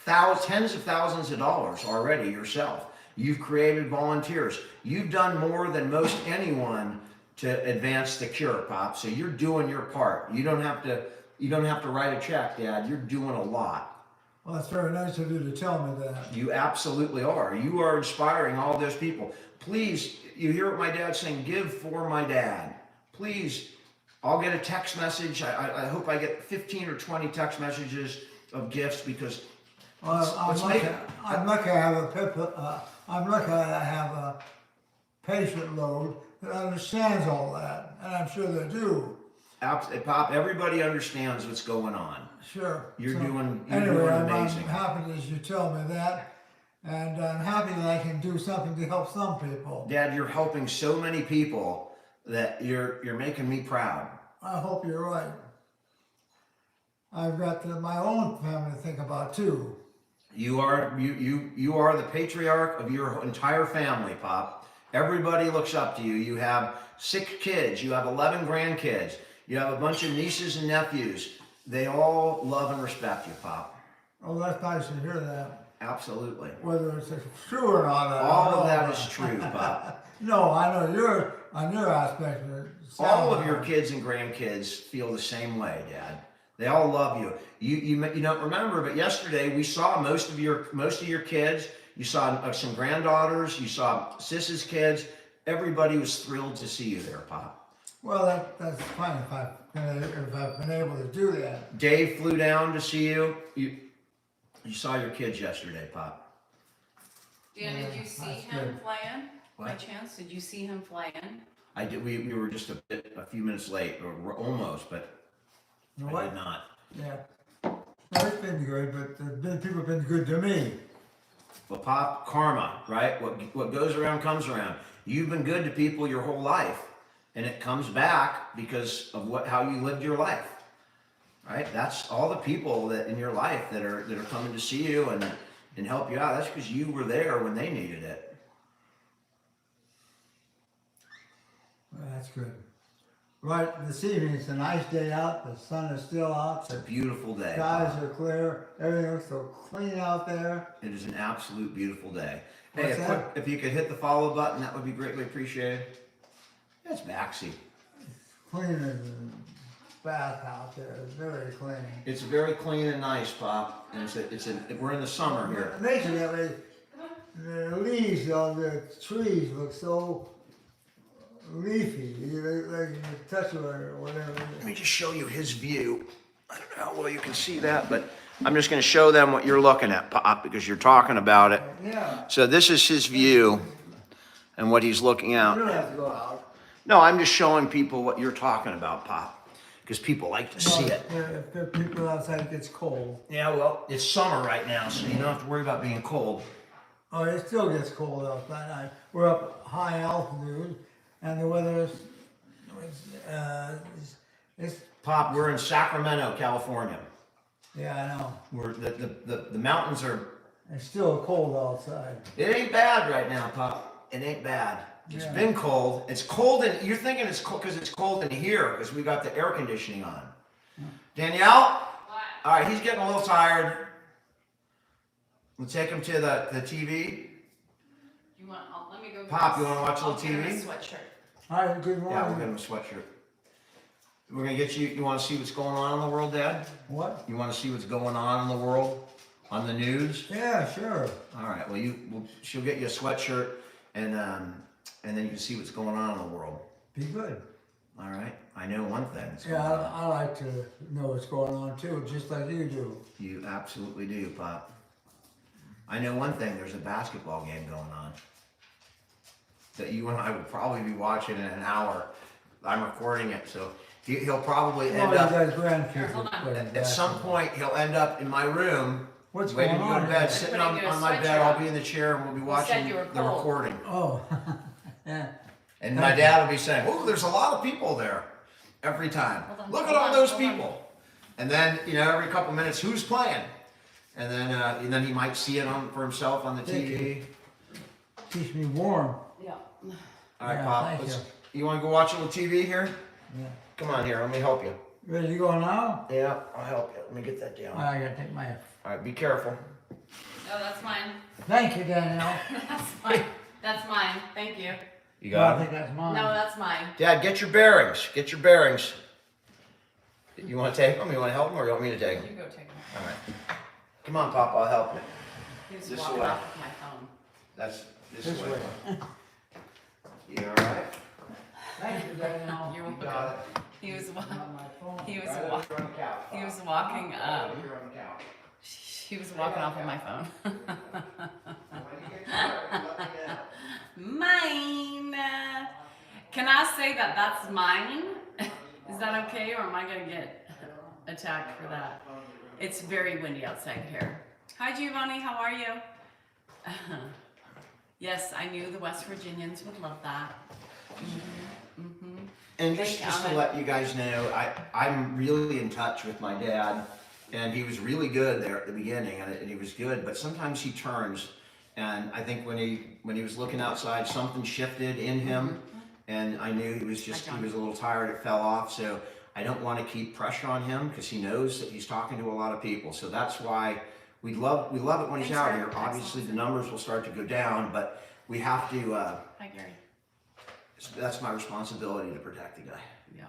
tens of thousands of dollars already yourself. You've created volunteers. You've done more than most anyone to advance the cure, Pop. So you're doing your part. You don't have to write a check, Dad. You're doing a lot. Well, that's very nice of you to tell me that. You absolutely are. You are inspiring all those people. Please, you hear what my dad's saying, give for my dad. Please, I'll get a text message. I hope I get 15 or 20 text messages of gifts because I'm lucky I have a patient load that understands all that, and I'm sure they do. Pop, everybody understands what's going on. Sure. You're doing anyway, amazing. I'm happy that you tell me that, and I'm happy that I can do something to help some people. Dad, you're helping so many people that you're making me proud. I hope you're right. I've got my own family to think about too. You are the patriarch of your entire family, Pop. Everybody looks up to you. You have 6 kids. You have 11 grandkids. You have a bunch of nieces and nephews. They all love and respect you, Pop. Oh, that's nice to hear that. Absolutely. Whether it's true or not. All of that is true, Pop. No, I know on your aspect of it. All of your kids and grandkids feel the same way, Dad. They all love you. You don't remember, but yesterday we saw most of your kids. You saw some granddaughters. You saw Sis's kids. Everybody was thrilled to see you there, Pop. Well, that's fine if I've been able to do that. Dave flew down to see you. You saw your kids yesterday, Pop. Dan, did you see him good. fly in? What? By chance, did you see him fly in? I did. We were just a few minutes late, or almost, but You know I what? did not. Yeah. No, it's been good, but people have been good to me. But Pop, karma, right? What goes around comes around. You've been good to people your whole life, and it comes back because of how you lived your life, right? That's all the people that in your life that are coming to see you and help you out. That's because you were there when they needed it. Well, that's good. Right, this evening it's a nice day out. The sun is still out. It's a beautiful day. Skies Pop. are clear. Everything looks so clean out there. It is an absolute beautiful day. Hey, What's that? if you could hit the follow button, that would be greatly appreciated. That's Baxi. Clean as a bath out there. It's very clean. It's very clean and nice, Pop. And we're in the summer here. Amazingly, the leaves on the trees look so leafy. Like you touch it or whatever. Let me just show you his view. I don't know how well you can see that, but I'm just going to show them what you're looking at, Pop, because you're talking about it. Yeah. So this is his view and what he's looking You out. don't have to go out. No, I'm just showing people what you're talking about, Pop, because people like to see it. If there are people outside, it gets cold. Yeah, well, it's summer right now, so you don't have to worry about being cold. Oh, it still gets cold outside. We're up high altitude, and the weather is Pop, we're in Sacramento, California. yeah, I know. We're the mountains are. It's still cold outside. It ain't bad right now, Pop. It ain't bad. It's Yeah. been cold. It's cold, and you're thinking it's cold because it's cold in here because we got the air conditioning on. Danielle, What? all right, he's getting a little tired. We'll take him to the TV. You want? Let me go. Pop, you want to watch a I'll little get him a TV? sweatshirt. All right, good Yeah, we'll morning. get him a sweatshirt. We're gonna get you. You want to see what's going on in the world, Dad? What? You want to see what's going on in the world on the news? Yeah, sure. All right. Well, she'll get you a sweatshirt, and then you can see what's going on in the world. Be good. All right. I know one thing. That's Yeah, going on. I like to know what's going on too, just like you do. You absolutely do, Pop. I know one thing. There's a basketball game going on that you and I will probably be watching in an hour. I'm recording it, so he'll probably end Well, up you guys grandkids Hold are on. playing at some basketball. point. He'll end up in my room. What's waiting going to go to on? bed, here? sitting Putting on, you a on my sweatshirt bed. I'll on. be in the chair and we'll be said watching you were the cold. recording. Oh, yeah. And my dad will be saying, "Oh, there's a lot of people there." Every time. Hold on, Look at hold all on, those hold on. people. And then, every couple minutes, who's playing? and then he might see it on for himself on the Thank TV. Keeps me warm. Yeah. All right, Yeah, Pop. thank You want to go watch a little TV here? Yeah. Come on here. Let me help you. Ready to go now? Yeah, I'll help you. Let me get that down. I gotta take my. All right, be careful. No, that's mine. Thank you, Danielle. That's mine. That's mine. Thank you. You I got think it. that's mine. No, that's mine. Dad, get your bearings. Get your bearings. You want to take them? You want to help them, or you want me to take them? You go take them. All right. Come on, Pop. I'll help you. He was This walking way. off with my phone. That's this, This way. way. You all right? Thank you, Danielle. You're You welcome. got it. He was Not my phone. he was Right wa- over on the couch, he Pop. was walking Right over here on the couch. he was walking off with my phone. When you get tired, let me know. Mine. Can I say that that's mine? Is that okay, or am I gonna get attacked for that? It's very windy outside here. Hi, Giovanni. How are you? Yes, I knew the West Virginians would love that. And Thank just to you. let you guys know, I'm really in touch with my dad, and he was really good there at the beginning, and he was good. But sometimes he turns, and I think when he was looking outside, something shifted in him, and I knew he was a little tired. It fell off, so I don't want to keep pressure on him because he knows that he's talking to a lot of people. So that's why we love it when he's Thanks, out sir. here. Obviously, the numbers will start to go down, but we have to. Hi, Gary. That's my responsibility to protect the guy. Yeah.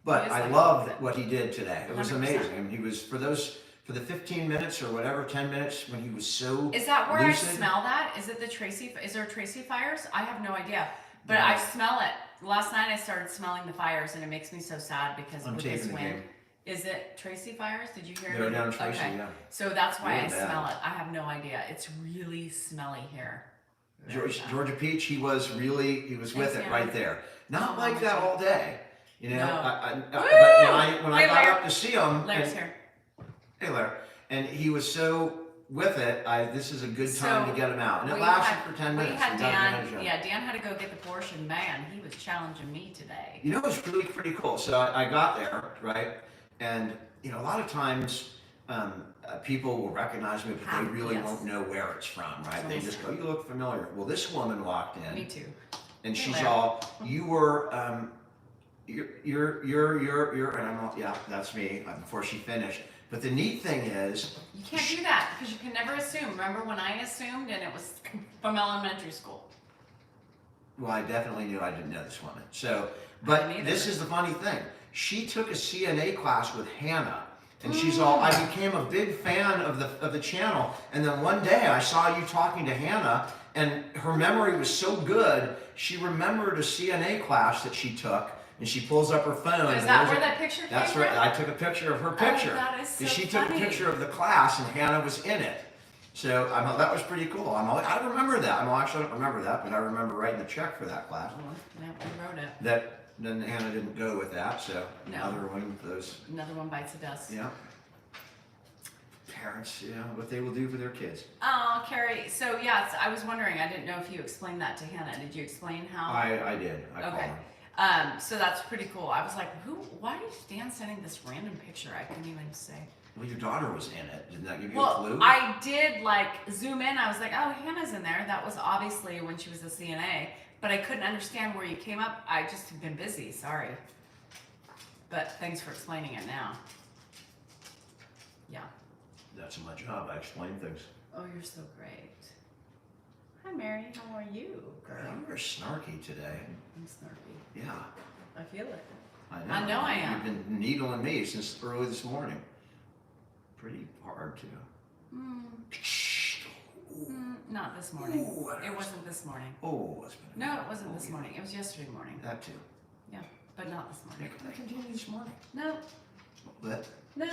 But He is I like loved that. what he did today. It was 100%. amazing. I mean, he was for the 15 minutes or whatever, 10 minutes when he was so Is that where lucid. I smell that? Is it the Tracy? Is there Tracy fires? I have no idea, but I smell it. Last night I started smelling the fires, and it makes me so sad because I'm with taping this the wind. game. Is it Tracy fires? Did you hear? They were it? down Tracy, Okay. yeah. So that's why Really I bad. smell it. I have no idea. It's really smelly here. Very bad. Georgia Peach, he was with Thanks, it Anna. right there. Not Oh, like Mama, that too. all day, you know. No. But when I Hey, got Larry. up to see him, Larry's and, here. hey Larry, and he was so with it. This is a good time So, to get him out, and it we lasted had- for 10 We minutes. had We got advantage of Dan. it. Yeah, Dan had to go get the portion. Man, he was challenging me today. You know, it was really pretty cool. So I got there, right? And, you know, a lot of times people will recognize me, but they really Yes. won't know where it's from, right? They just go, you look familiar. Well, this woman walked in. Me too. And Hey, she's Larry. all, you were, you're, and I'm all, yeah, that's me, before she finished. But the neat thing is, You can't do that because you can never assume. Remember when I assumed and it was from elementary school? well, I definitely knew I didn't know this woman. So, I but didn't this either. is the funny thing. She took a CNA class with Hannah, and she's all, I became a big fan of the channel. And then one day I saw you talking to Hannah, and her memory was so good, she remembered a CNA class that she took, and she pulls up her phone. Is and that there's where a- that picture came That's from? right. I took a picture of her picture. that is so She took a funny. picture of the class, and Hannah was in it. So that was pretty cool. I remember that. Actually, I don't remember that, but I remember writing the check for that class. Yeah, we wrote it. That then Hannah didn't go with that, so No. another one of those. Another one bites the dust. Yeah. Parents, what they will do for their kids. Oh, Carrie. So yes, I was wondering. I didn't know if you explained that to Hannah. Did you explain how? I did. I called Okay. her. So that's pretty cool. I was like, why is Dan sending this random picture? I couldn't even say. Well, your daughter was in it. Didn't that give you a Well, clue? I did like zoom in. I was like, oh, Hannah's in there. That was obviously when she was a CNA, but I couldn't understand where you came up. I just have been busy. Sorry. But thanks for explaining it now. Yeah. That's my job. I explain things. Oh, you're so great. Hi, Mary. How are you, girl? You're snarky today. I'm snarky. Yeah. I feel it. I know. I know I am. You've been needling me since early this morning. Pretty hard too. Not this morning. Ooh, that It hurts. wasn't this morning. Oh, it's been. No, it wasn't this morning. It was yesterday morning. That too. Yeah, but not this morning. That continued this morning. No, That no.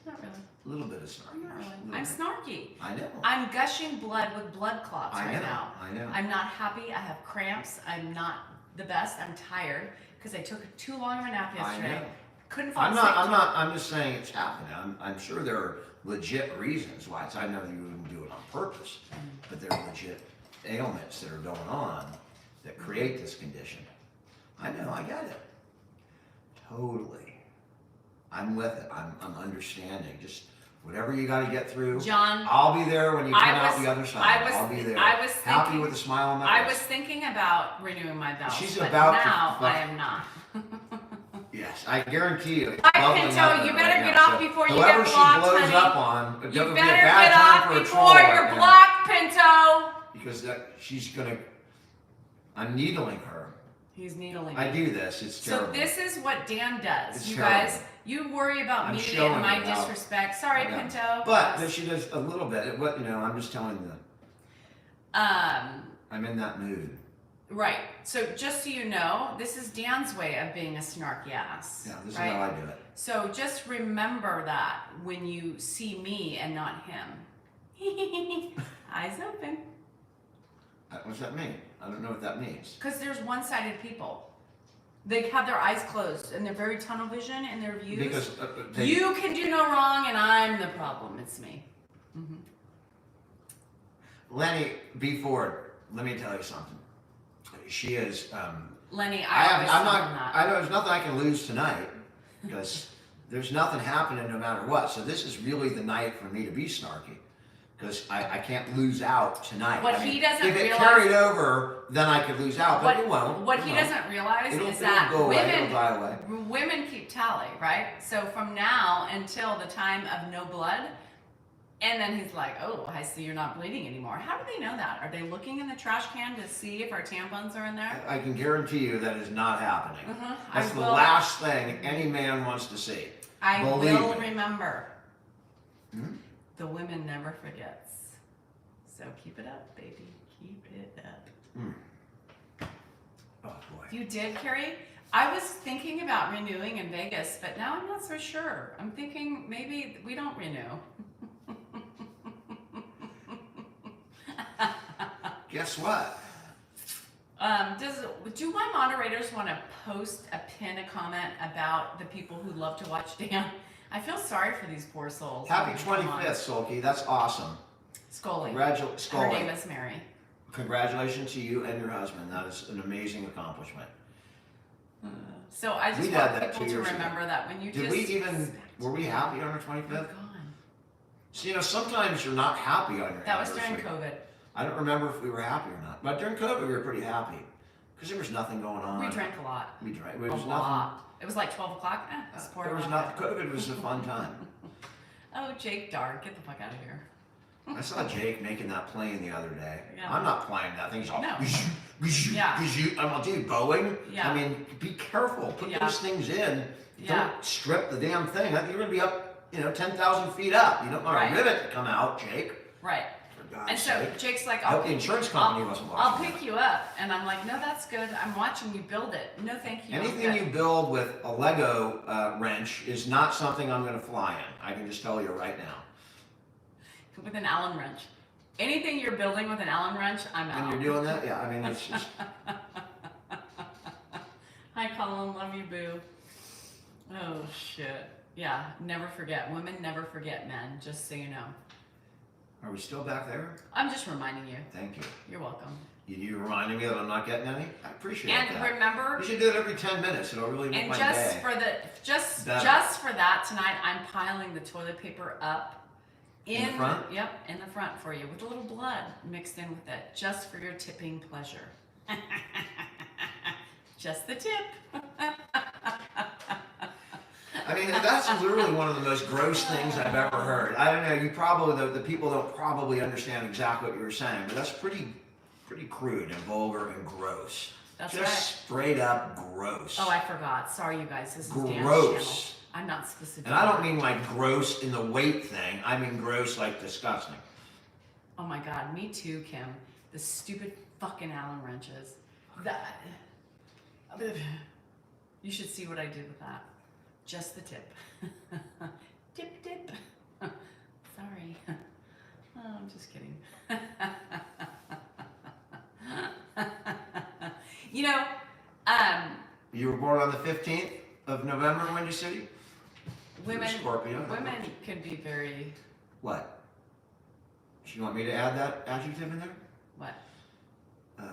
Not really. a little bit of snark. Not really. A little I'm bit. snarky. I know. I'm gushing blood with blood clots I right know. now. I know. I'm not happy. I have cramps. I'm not the best. I'm tired because I took too long of a nap yesterday. know. Couldn't fall I'm asleep. not. I'm just saying it's happening. I'm sure there are legit reasons why it's. I know you wouldn't do it on purpose, but there are legit ailments that are going on that create this condition. I know. I get it. Totally. I'm with it. I'm understanding. Just Whatever you got to get through, John, I'll be there when you come out the other I side. was, I'll be there. I was happy thinking, with a smile on my face. I was thinking about renewing my vows, She's but about to now fuck- I am not. Yes, I guarantee you. Hi, bubbling Pinto, up in you it better right get now. off So before you whoever get blocked, she blows honey. up on, You it'll be a better bad get time off for a troll before right you're now. blocked, Pinto. Because she's gonna. I'm needling her. He's needling I me. do this. It's So terrible. this is what Dan does. It's you terrible. guys, you worry about I'm me showing and my you how- disrespect. Sorry, Yeah. Pinto. But she does a little bit. What I'm just telling you. I'm in that mood. Right. So just so you know, this is Dan's way of being a snarky ass. Yeah, this right? is how I do it. So just remember that when you see me and not him. Eyes open. What's that mean? I don't know what that means. Because there's one-sided people. They have their eyes closed and they're very tunnel vision in their views. Because you can do no wrong and I'm the problem. It's me. Mm-hmm. Lenny B. Ford, let me tell you something. She is. Lenny, I'm always not. tell him that. I know there's nothing I can lose tonight because there's nothing happening no matter what. So this is really the night for me to be snarky because I can't lose out tonight. What he doesn't if it realize- carried over, then I could lose out, but it won't. What It he won't. doesn't realize It'll is that go away. women, It'll die away. women keep tally, right? So from now until the time of no blood, and then he's like, "Oh, I see you're not bleeding anymore." How do they know that? Are they looking in the trash can to see if our tampons are in there? I can guarantee you that is not happening. That's I the will- last thing any man wants to see. I Believe will me. remember. Hmm? The women never forgets. So keep it up, baby. Keep it up. Oh boy. You did, Carrie? I was thinking about renewing in Vegas, but now I'm not so sure. I'm thinking maybe we don't renew. Guess what? Do my moderators want to post a comment about the people who love to watch Dan? I feel sorry for these poor souls. Happy Come on. 25th, Sulky. That's awesome. Scully. Her Scully. name is Mary. Congratulations to you and your husband. That is an amazing accomplishment. So I just We want had that people 2 to years ago. remember that when you Did just we even, expect were we to happy on our be 25th? gone. So, sometimes you're not happy on your That was anniversary. during COVID. I don't remember if we were happy or not. But during COVID, we were pretty happy. Because there was nothing going on. We drank a lot. We drank. There A was nothing. lot. It was like 12 o'clock. Let's pour There it was on. nothing. COVID was a fun time. Oh, Jake Dart, get the fuck out of here. I saw Jake making that plane the other day. Yeah. I'm not flying that thing. He's all, No. yeah. I'm like, dude, Boeing? Yeah. I mean, be careful. Put Yeah. those things in. Yeah. Don't strip the damn thing. You're going to be up, 10,000 feet up. You don't want Right. a rivet to come out, Jake. Right. For God's And so sake. Jake's like, I hope the insurance company wasn't I'll watching pick you up. And I'm like, no, that's good. I'm watching you build it. No, thank you. I'm Anything good. you build with a Lego wrench is not something I'm going to fly in. I can just tell you right now. With an Allen wrench. Anything you're building with an Allen wrench, I'm out. And you're doing that? Yeah, I mean, it's just... Hi, Colin. Love you, boo. Oh, shit. Yeah, never forget. Women never forget men, just so you know. Are we still back there? I'm just reminding you. Thank you. You're welcome. You reminding me that I'm not getting any? I appreciate And that. remember, You should do it every 10 minutes. It'll really make and my just day. for the just Better. for that tonight, I'm piling the toilet paper up In the front? Yep, in the front for you with a little blood mixed in with it, just for your tipping pleasure. Just the tip. I mean, that's literally one of the most gross things I've ever heard. I don't know. You probably the people don't probably understand exactly what you were saying, but that's pretty crude and vulgar and gross. That's Just right. straight up gross. Oh, I forgot. Sorry, you guys. This is Dan's channel. Gross. I'm not specific. And I don't mean like gross in the weight thing. I mean gross like disgusting. Oh my God, me too, Kim. The stupid fucking Allen wrenches. That. You should see what I did with that. Just the tip. Tip, tip. Sorry. Oh, I'm just kidding. You know, You were born on the 15th of November in Windy City? women, Scorpio. women can be very, What? Do you want me to add that adjective in there? what?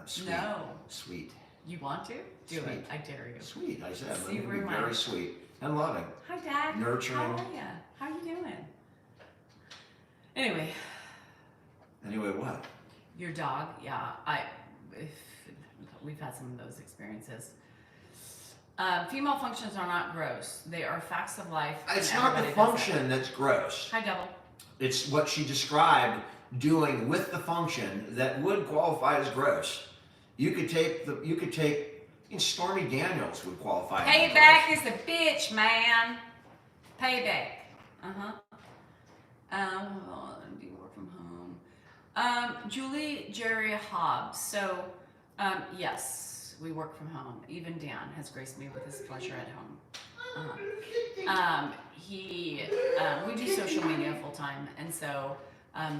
Sweet. No. Sweet. You want to? Do Sweet. it. I dare you. Sweet, I said. See, Women we're can be very mine. sweet and loving. Hi, Dad. Nurturing. How are you? How you doing? Anyway, what? your dog, yeah, we've had some of those experiences. Female functions are not gross. They are facts of life. It's not the function that's gross. Hi, Devil. It's what she described doing with the function that would qualify as gross. You could take Stormy Daniels would qualify. Payback is a bitch, man. Payback. Do you work from home? Julie Jerry Hobbs. So, yes, we work from home. Even Dan has graced me with his pleasure at home. We do social media full time, and so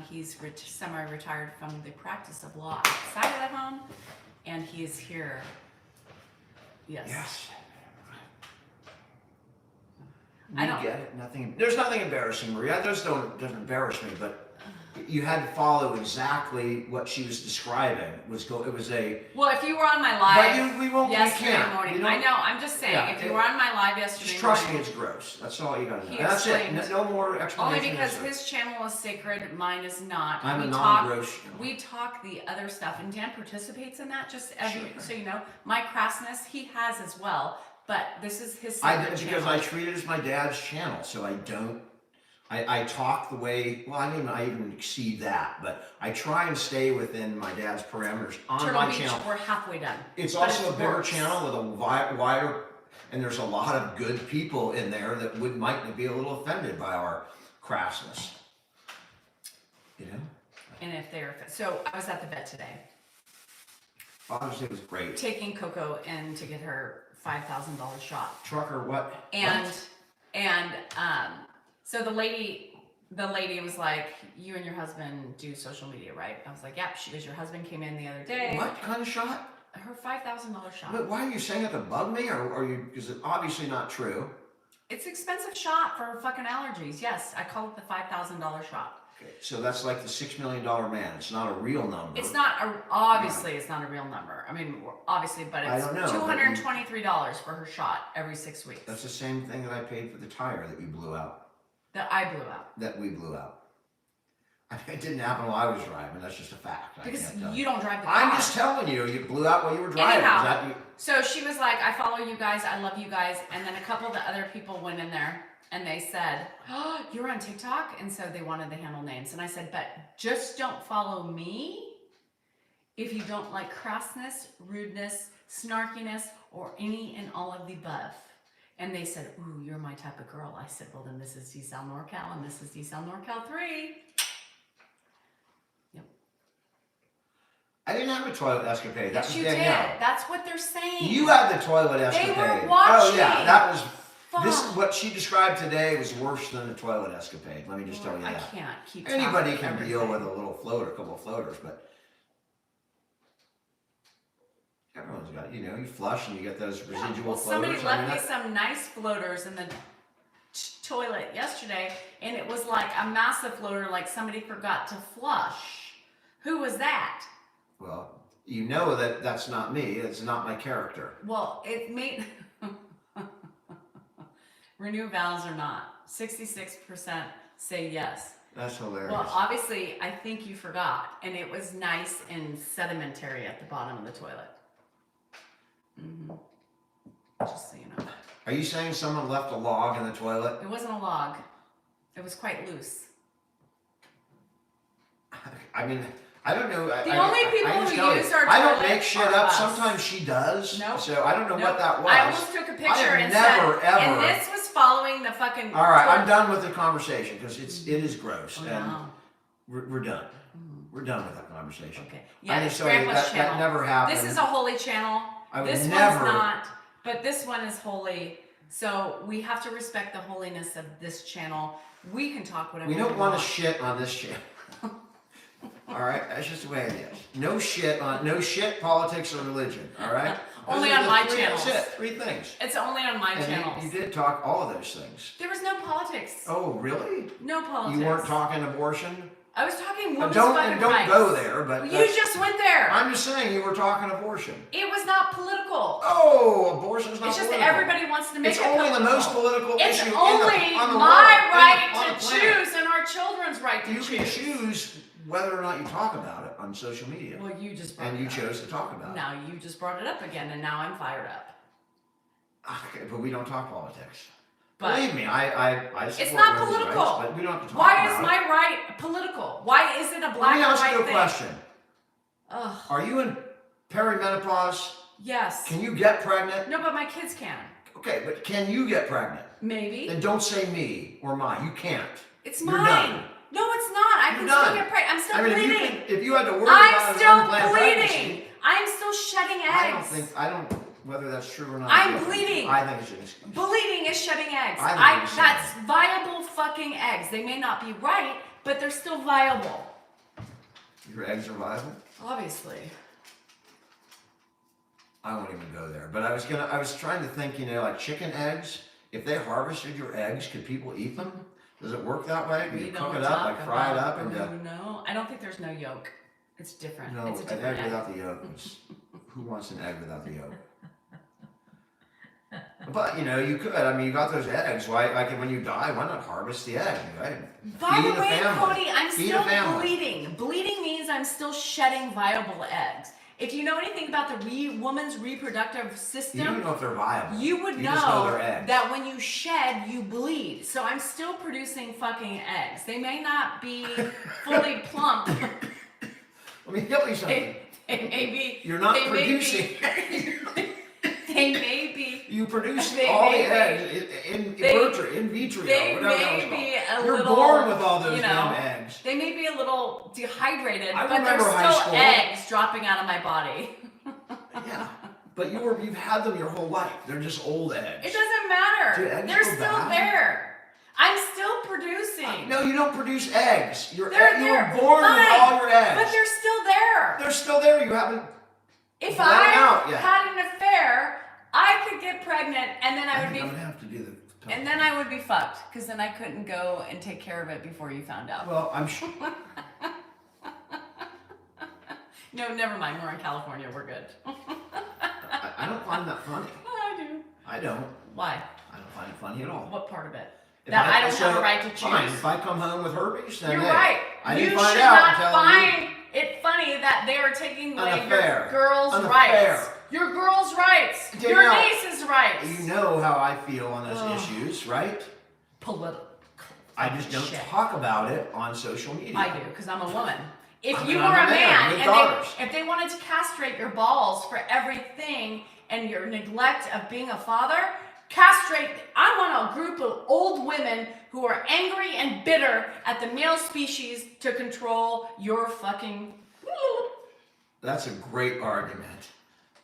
he's semi-retired from the practice of law outside of the home, and he is here. Yes. I don't get it. There's nothing embarrassing, Maria. Those doesn't embarrass me, but you had to follow exactly what she was describing. It was a. Well, if you were on my live yesterday morning, I know. I'm just saying, if you were on my live yesterday morning, just trust me, it's gross. That's all you got to know. That's it. No more explanation. Only because his channel is sacred, mine is not. I'm a non-gross. We talk the other stuff, and Dan participates in that. So you know, my crassness he has as well. But this is his sacred channel. Because I treat it as my dad's channel, so I don't. I talk the way, well, I mean, I even exceed that, but I try and stay within my dad's parameters on Turtle my Beach, channel. We're halfway done. It's also a bigger channel with a wider, and there's a lot of good people in there that might be a little offended by our crassness. You know? And if so I was at the vet today. Father's Day was great. Taking Coco in to get her $5,000 shot. Trucker, what? So the lady was like, "You and your husband do social media, right?" I was like, "Yep." She goes, "Your husband came in the other day." What kind of shot? Her $5,000 shot. But why are you saying it to bug me, or are you? Because it's obviously not true. It's an expensive shot for fucking allergies. Yes, I call it the $5,000 shot. Okay, so that's like the $6 million man. It's not a real number. It's not obviously it's not a real number. I mean, obviously, but it's $223 for her shot every 6 weeks. That's the same thing that I paid for the tire that you blew out. That I blew out. That we blew out. I mean, it didn't happen while I was driving. That's just a fact. Because you don't drive the car. I'm just telling you, you blew out while you were driving. Anyhow, so she was like, "I follow you guys. I love you guys." And then a couple of the other people went in there and they said, "Oh, you're on TikTok?" And so they wanted the handle names. And I said, "But just don't follow me if you don't like crassness, rudeness, snarkiness, or any and all of the above." And they said, "Ooh, you're my type of girl." I said, "Well, then this is D-Cell NorCal, and this is D-Cell NorCal 3. Yep. I didn't have a toilet escapade. That Yes, was you Danielle. did. That's what they're saying. You had the toilet escapade. They were watching. Oh yeah, that was. Fuck. What she described today was worse than a toilet escapade. Let me just tell you that. I can't keep. Anybody can deal with a little floater, a couple of floaters, but. Everyone's got, you flush and you get those residual floaters. Somebody left me some nice floaters in the toilet yesterday, and it was like a massive floater, like somebody forgot to flush. Who was that? Well, you know that's not me. It's not my character. Well, it made renew vows or not. 66% say yes. That's hilarious. Well, obviously, I think you forgot, and it was nice and sedimentary at the bottom of the toilet. Just so you know. Are you saying someone left a log in the toilet? It wasn't a log. It was quite loose. I mean, I don't know. The only people who use our toilet I don't make shit up. us. Sometimes she does. Nope. So I don't know what that was. I almost took a picture and never, said, ever. and this was following the fucking. All right, I'm done with the conversation because it is gross, and no. we're done. We're done with that conversation. Okay. Yeah, I just tell you that never happened. This is a holy channel. This one's not, but this one is holy. So we have to respect the holiness of this channel. We can talk whatever we don't want to shit on this channel. All right, that's just the way it is. No shit, politics, or religion. All right. Only on my channel. That's it. 3 things. It's only on my channel. You did talk all of those things. There was no politics. Oh, really? No politics. You weren't talking abortion? I was talking women's don't fucking go rights. there, but you just went there. I'm just saying you were talking abortion. It was not political. Oh, abortion's not It's just political. everybody wants to make it's it only political. the most political it's issue only on the my world, right on to the planet. choose in our children's right to You choose. can choose whether or not you talk about it on social media. Well, you just brought And it you up. chose to talk about it. Now you just brought it up again, and now I'm fired up. Okay, but we don't talk politics. But Believe me, I support it's not women's political. rights, but we don't have to talk why about is it. my right political? Why is it a Let black me and ask white you a thing? question. Ugh. Are you in perimenopause? Yes. Can you get pregnant? No, but my kids can. Okay, but can you get pregnant? Maybe. Then don't say me or mine. You can't. It's You're mine. done. No, it's not. I You're can done. still get pregnant. I'm still I mean, bleeding. if you had to worry I'm about still an unplanned bleeding. pregnancy, I'm still shedding eggs. I don't, whether that's true or not. I'm bleeding. I think it's an excuse. Bleeding is shedding eggs. I think it's That's viable fucking eggs. They may not be right, but they're still viable. Your eggs are viable? Obviously. I won't even go there. But I was trying to think, like chicken eggs, if they harvested your eggs, could people eat them? Does it work that way? Do you cook it up, like fry it up? No, I don't think there's no yolk. It's different. No, it's a an different egg egg. without the yolk. Who wants an egg without the yolk? But you could. I mean, you got those eggs. Why? Like when you die, why not harvest the egg? Right? By the Feed a way, family. Cody, I'm Feed still a family. bleeding. Bleeding means I'm still shedding viable eggs. If you know anything about the woman's reproductive system, You don't know if they're viable. you would just know they're eggs. that when you shed, you bleed. So I'm still producing fucking eggs. They may not be fully plump. Let me tell you something. They may be. You're not they may producing. be- They may be. You produce They all the may be- eggs in they- vitro, They whatever that may was be called. a You're little. born with all those damn eggs. They may be a little dehydrated, I but they're remember high still school. eggs dropping out of my body. Yeah, but you've had them your whole life. They're just old eggs. It doesn't matter. Do eggs They're go still bad? there. I'm still producing. No, you don't produce eggs. You They're were there. born with Fine, all your eggs. But they're still there. They're still there. You haven't. If let 'em I out yet. had an affair, I could get pregnant, and then I would You be, don't have to do the. and then I would be fucked, because then I couldn't go and take care of it before you found out. Well, I'm sure. No, never mind. We're in California. We're good. I don't find that funny. I do. I don't. Why? I don't find it funny at all. What part of it? If That I don't so, have a right to choose. Fine. If I come home with herpes, then You're hey, right. I You didn't find should out not until you. find it funny that they are taking away your affair. girls' An rights. affair. Your girls' rights. Your Danielle, niece's rights. You know how I feel on those Ugh. issues, right? Political. I just don't Shit. talk about it on social media. I do, because I'm a woman. If I you mean, were I'm a a man man with and daughters. if they wanted to castrate your balls for everything and your neglect of being a father, castrate. I want a group of old women who are angry and bitter at the male species to control your fucking. That's a great argument.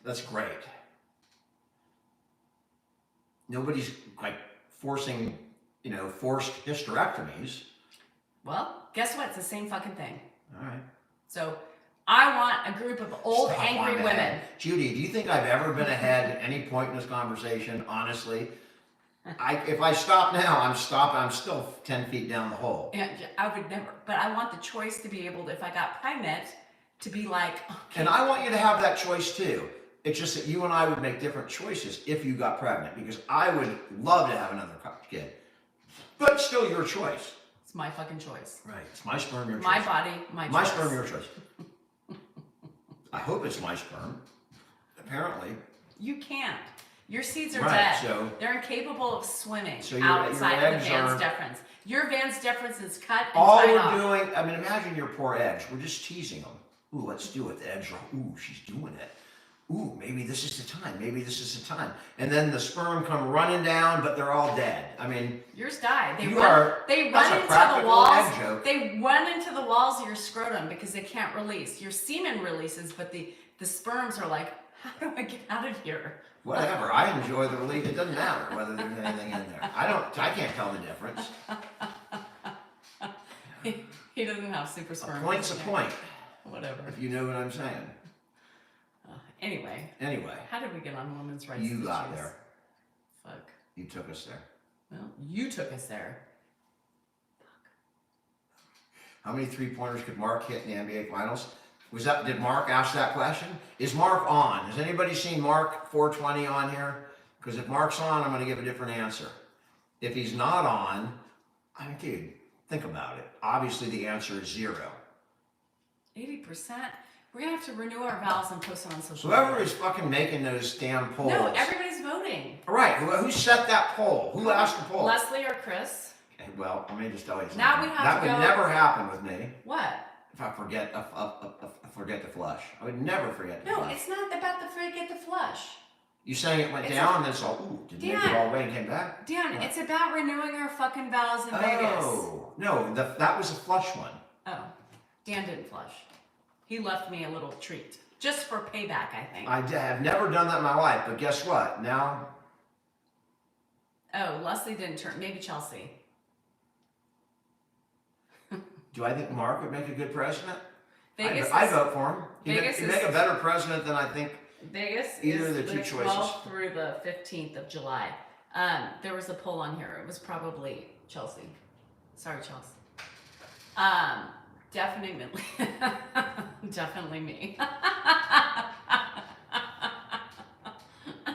That's great. Nobody's like forcing, forced hysterectomies. Well, guess what? It's the same fucking thing. All right. So I want a group of old Stop angry on women. that. Judy, do you think I've ever been ahead at any point in this conversation? Honestly, if I stop now, I'm still 10 feet down the hole. Yeah, I would never. But I want the choice to be able to, if I got pregnant, to be like, okay. And I want you to have that choice too. It's just that you and I would make different choices if you got pregnant, because I would love to have another kid, but still your choice. It's my fucking choice. Right. It's my sperm, your choice. My body, my choice. My sperm, your choice. I hope it's my sperm. Apparently. You can't. Your seeds are Right, dead. so- They're incapable of swimming So your outside of the eggs Vance are- deferens. Your Vance deferens is cut and All tied we're off. doing, I mean, imagine your poor eggs. We're just teasing them. Ooh, let's do it. The eggs are, ooh, she's doing it. Ooh, maybe this is the time. Maybe this is the time. And then the sperm come running down, but they're all dead. I mean, Yours die. They You run. are- They that's run a into the practical walls. egg joke. They run into the walls of your scrotum because they can't release. Your semen releases, but the sperms are like, how do I get out of here? whatever. I enjoy the relief. It doesn't matter whether there's anything in there. I can't tell the difference. He doesn't have super A sperm. point's a point, Whatever. if you know what I'm saying. Anyway, Anyway, how did we get on women's rights? you got issues? there. Fuck. You took us there. Well, you took us there. How many three-pointers could Mark hit in the NBA Finals? Did Mark ask that question? Is Mark on? Has anybody seen Mark 420 on here? Because if Mark's on, I'm going to give a different answer. If he's not on, I mean, dude, Think about it. Obviously, the answer is 0. 80%. We're gonna have to renew our vows and post it on social Whoever media. is fucking making those damn polls. No, everybody's voting. All right, who set that poll? Who asked the poll? Leslie or Chris? Okay, well, let me just tell you something. Now we have that to would go- never happen with me What? if I forget to flush. I would never forget to No, flush. it's not about the forget the flush. You saying it went It's down and then it's all, ooh, did make it Dan. all way and came back? Dan, What? it's about renewing our fucking vows in Vegas. Oh, no, that was a flush one. Oh, Dan didn't flush. He left me a little treat. Just for payback, I think. Have never done that in my life, but guess what? Now, Oh, Leslie didn't turn. Maybe Chelsea. do I think Mark would make a good president? Vegas I is- vote for him. Vegas He'd is- make a better president than I think. Vegas Either is of the two the choices. 12th through the 15th of July. There was a poll on here. It was probably Chelsea. Sorry, Chelsea. Definitely, definitely me. Be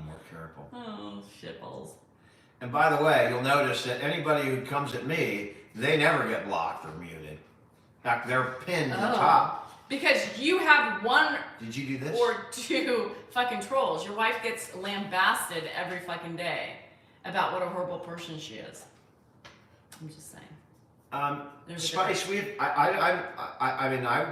more careful. Oh, shitballs. And by the way, you'll notice that anybody who comes at me, they never get blocked or muted. In fact, they're pinned to the top. Because you have one Did you do this? or two fucking trolls. Your wife gets lambasted every fucking day about what a horrible person she is. I'm just saying. There's a Spice, I mean, I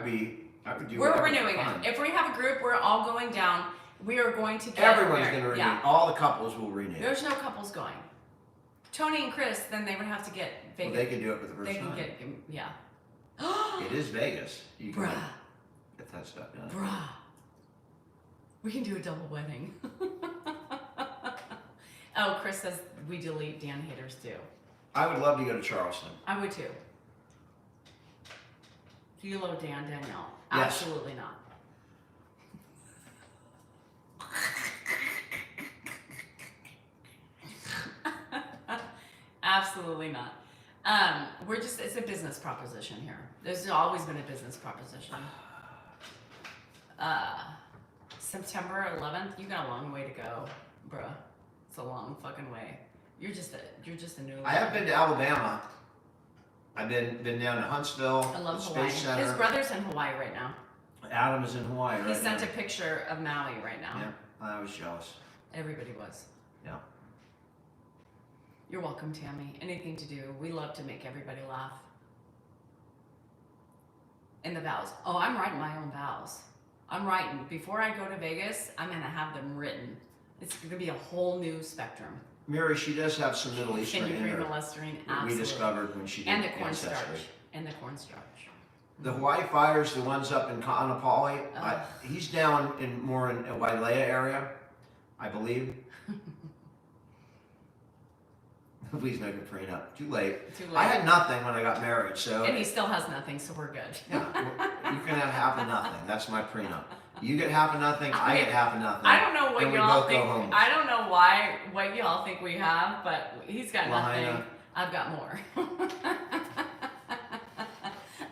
would do. We're whatever renewing fun. it. If we have a group, we're all going down. We are going to get Everyone's married. going to renew. Yeah. All the couples will renew. There's no couples going. Tony and Chris, then they would have to get Well, Vegas. they can do it for the first They can time. get, yeah. It is Vegas. You can Bruh. get that stuff done. Bruh. We can do a double wedding. Oh, Chris says we delete Dan haters too. I would love to go to Charleston. I would too. Do you love Dan, Danielle? Yes. Absolutely not. Absolutely not. It's a business proposition here. There's always been a business proposition. September 11th, you got a long way to go, bruh. It's a long fucking way. You're just a new. I have been to Alabama. I've been down to Huntsville, I love the Hawaii. Space Center. His brother's in Hawaii right now. Adam is in Hawaii right He sent now. a picture of Maui right now. Yeah, I was jealous. Everybody was. Yeah. You're welcome, Tammy. Anything to do. We love to make everybody laugh. And the vows. Oh, I'm writing my own vows. I'm writing. Before I go to Vegas, I'm going to have them written. It's going to be a whole new spectrum. Mary, she does have some Middle Eastern Can you in bring her. the Listerine? that we Absolutely. discovered when she did And the cornstarch. Ancestry. And the cornstarch. The Hawaii fires, the ones up in Kaanapali, Oh. he's down in more in a Wailea area, I believe. Please make a prenup. Too late. Too late. I had nothing when I got married, so And he still has nothing, so we're good. yeah, you can have half of nothing. That's my prenup. You get half of nothing, I get half of nothing. I don't know what and we y'all both think. go home. I don't know what y'all think we have, but he's got Lahaina. nothing. I've got more.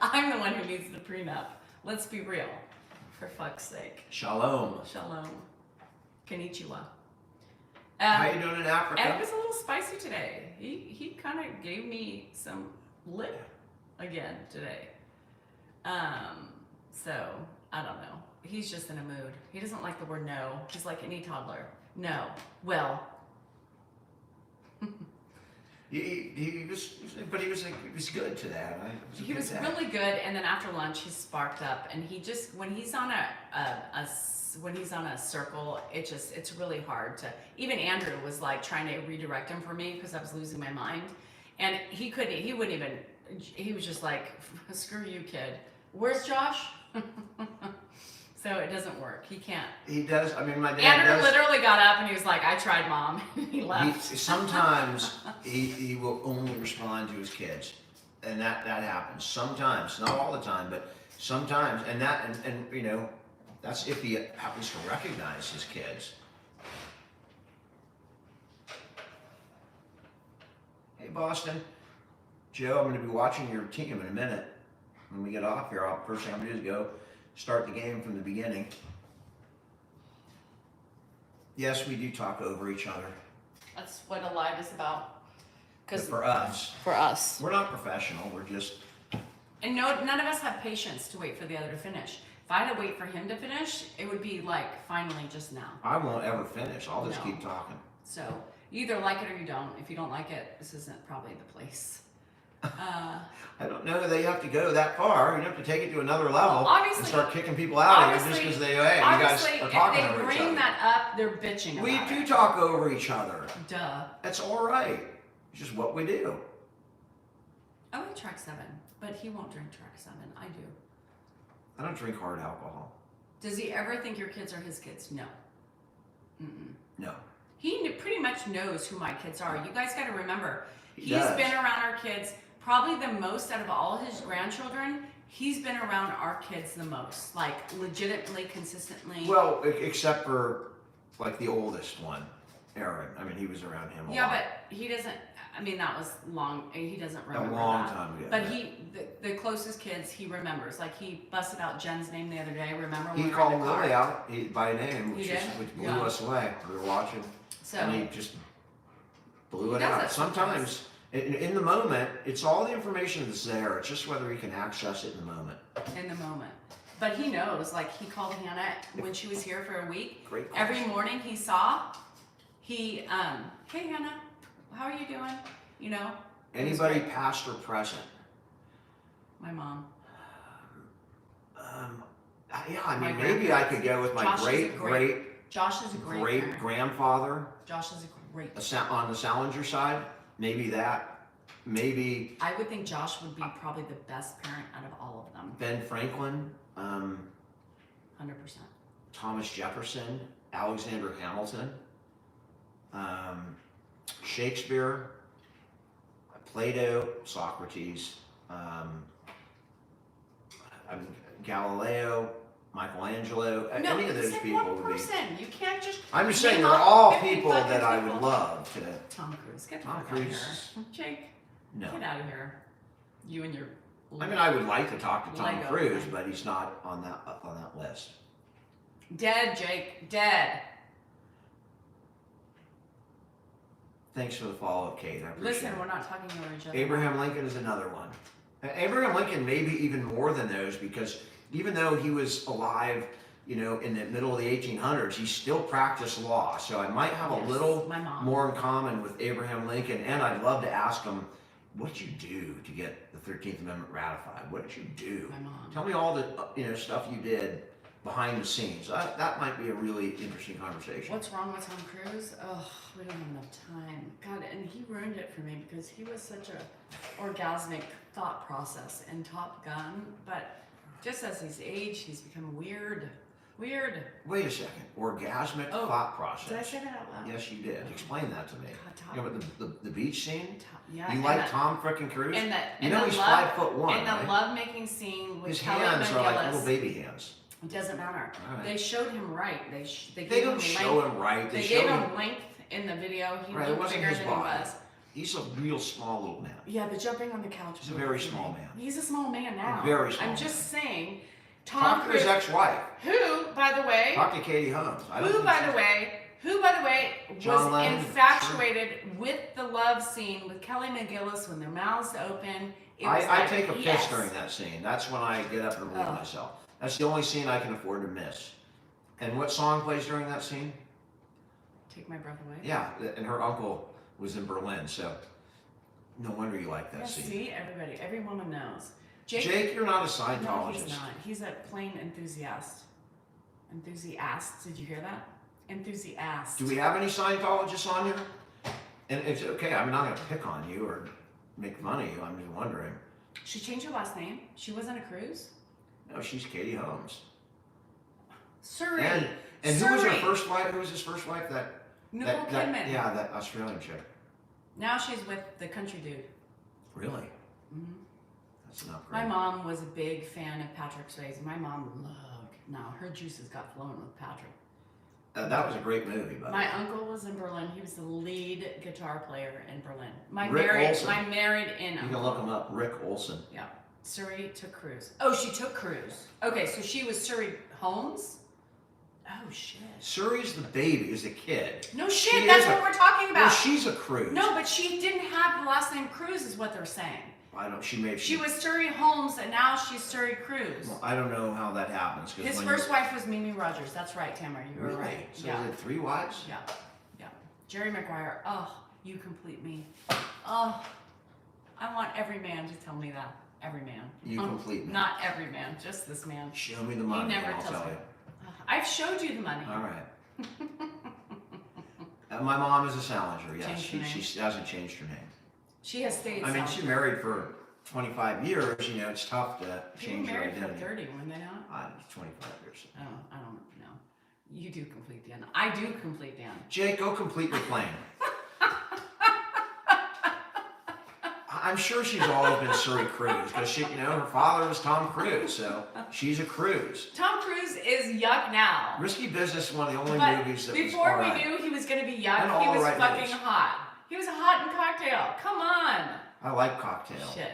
I'm the one who needs the prenup. Let's be real, for fuck's sake. Shalom. Shalom. Konnichiwa. How you doing in Africa? And it was a little spicy today. He kind of gave me some lip again today. So I don't know. He's just in a mood. He doesn't like the word no. He's like any toddler. No. Well. He was good today. Right? It a He good was day. really good, and then after lunch he sparked up, and he just when he's on a circle, it's really hard to. Even Andrew was like trying to redirect him for me because I was losing my mind, and he couldn't. He wouldn't even. He was just like, "Screw you, kid. Where's Josh?" So it doesn't work. He can't. He does. I mean, my dad Andrew does. literally got up and he was like, "I tried, Mom." He left. Sometimes he will only respond to his kids, and that happens sometimes, not all the time, but sometimes, and you know, that's if he happens to recognize his kids. Hey, Boston, Joe, I'm going to be watching your team in a minute. When we get off here, first thing I'm going to do is go start the game from the beginning. Yes, we do talk over each other. That's what a live is about. because for us, for us, we're not professional. We're just. and none of us have patience to wait for the other to finish. If I had to wait for him to finish, it would be like finally just now. I won't ever finish. I'll just No. keep talking. So you either like it or you don't. If you don't like it, this isn't probably the place. I don't know that you have to go that far. You have to take it to another level obviously- and start kicking people out of here just obviously- because they, hey, you guys Obviously, are if talking they over each bring other. that up, they're bitching We about do it. talk over each other. Duh. That's all right. It's just what we do. I like track 7, but he won't drink track 7. I do. I don't drink hard alcohol. Does he ever think your kids are his kids? No. Mm-mm. No. He pretty much knows who my kids are. You guys got to remember, He he's does. been around our kids probably the most out of all his grandchildren. He's been around our kids the most, like legitimately, consistently. Well, except for like the oldest one, Aaron. I mean, he was around him a yeah, lot. but he doesn't. I mean, that was long. He doesn't remember long that. time ago, But yeah. the closest kids, he remembers. Like he busted out Jen's name the other day. Remember? when He we were called in the car? Lily out by name, He which, did? which blew Yeah. us away. We were watching, So and he just blew He it does out. that Sometimes, in the moment, it's all the information that's there. It's just whether he can access it in the moment. in the moment. But he knows. Like he called Hannah when she was here for a week. Great Every question. morning he hey Hannah, how are you doing? You know. it was Anybody great. past or present? My mom. Yeah, I My mean, maybe I grandparents. could go with my Josh is a great, great- Josh is a great parent. grandfather Josh is a great. on the Salinger side. Maybe that. Maybe I would think Josh would be probably the best parent out of all of them. Ben Franklin, 100%. Thomas Jefferson, Alexander Hamilton, Shakespeare, Plato, Socrates, Galileo, Michelangelo. No, any of you those said people one would be. person. You can't just. I'm just name saying they're off all 50 people fucking that I people. would love to. Tom Cruise, get the Tom fuck out of Cruise. here. Jake, No. get out of here. You and your. I mean, I would like to talk to Tom Lego Cruise, thing. but he's not on that list. Dead, Jake. Dead. Thanks for the follow-up, Kate. I appreciate Listen, it. we're not talking over each other. Abraham Lincoln is another one. Abraham Lincoln maybe even more than those, because even though he was alive, in the middle of the 1800s, he still practiced law. So I might have a Yes, little my mom. more in common with Abraham Lincoln, and I'd love to ask him, what did you do to get the 13th Amendment ratified? What did you do? My mom. Tell me all the stuff you did behind the scenes. That might be a really interesting conversation. What's wrong with Tom Cruise? Oh, we don't have enough time. God, and he ruined it for me because he was such a orgasmic thought process in Top Gun. But just as he's aged, he's become weird. Weird. Wait a second. Orgasmic Oh, thought process. Did I say that out loud? Yes, you did. Explain that to me. God, Tom. Yeah, but the beach scene? Yeah. You and like that- Tom frickin' Cruise? And You know he's 5'1", And right? the love-making scene with His Kelly hands are like little McGillis. baby hands. It doesn't matter. All right. They showed him right. They They gave don't him show length. him right. They show gave him length in the video. He Right, it looked wasn't bigger his than body. he was. He's a real small little man. Yeah, but jumping on the couch. He's a was very weird. small man. He's a small man now. very small I'm man. just saying. Talk Tom to his Cruise, ex-wife. who, by the way, Talk to Katie Holmes. I don't who, think by she's- the way, John was Lennon, infatuated with the love scene with Kelly McGillis when their mouths open. It was I like, take a piss yes. during that scene. That's when I get up and relieve Oh. myself. That's the only scene I can afford to miss. And what song plays during that scene? Take my breath away. Yeah, and her uncle was in Berlin, so no wonder you like that Yeah, scene. see, every woman knows. Jake, you're not a No, Scientologist. he's not. He's a plain enthusiast. Enthusiast. Did you hear that? Enthusiast. Do we have any Scientologists on here? And it's okay, I'm not going to pick on you or make fun of you. I'm just wondering. She changed her last name. She wasn't a Cruise. No, she's Katie Holmes. Surrey. And who was her Surrey. first wife? Who was his first wife? Nicole Kidman. Yeah, that Australian chick. Now she's with the country dude. Really? hmm That's not My great. mom was a big fan of Patrick Swayze. My mom loved. Now her juices got flowing with Patrick. That was a great movie, by the way. My uncle was in Berlin. He was the lead guitar player in Berlin. My Rick Olsen. married in You uncle. can look him up. Rick Olsen. Yeah. Surrey took Cruise. Oh, she took Cruise. Okay, so she was Surrey Holmes? Oh, shit. Suri's the baby, is the kid. No shit, that's what we're talking about. Well, she's a Cruz. No, but she didn't have the last name Cruz, is what they're saying. She was Suri Holmes, and now she's Suri Cruz. Well, I don't know how that happens. His first wife was Mimi Rogers. That's right, Tamara. You were right. So he had 3 wives? Yeah. Yeah. Jerry Maguire. Oh, you complete me. Oh, I want every man to tell me that. Every man. You complete me. Not every man, just this man. Show me the money. He never I'll tells tell me. you. I've showed you the money. All right. My mom is a Salinger. Yes, she hasn't changed her name. She has stayed. I mean, she married for 25 years. You know, it's tough to change your identity. They were married for 30, weren't they not? 25 years. Oh, I don't know. You do complete Dan. I do complete Dan. Jake, go complete your plane. I'm sure she's always been Suri Cruz because her father was Tom Cruise, so she's a Cruise. Tom Cruise is yuck now. Risky Business is one of the only movies that before was we right. knew he was going to be yuck, he was fucking hot. He was hot in Cocktail. Come on. I like Cocktail. Shit.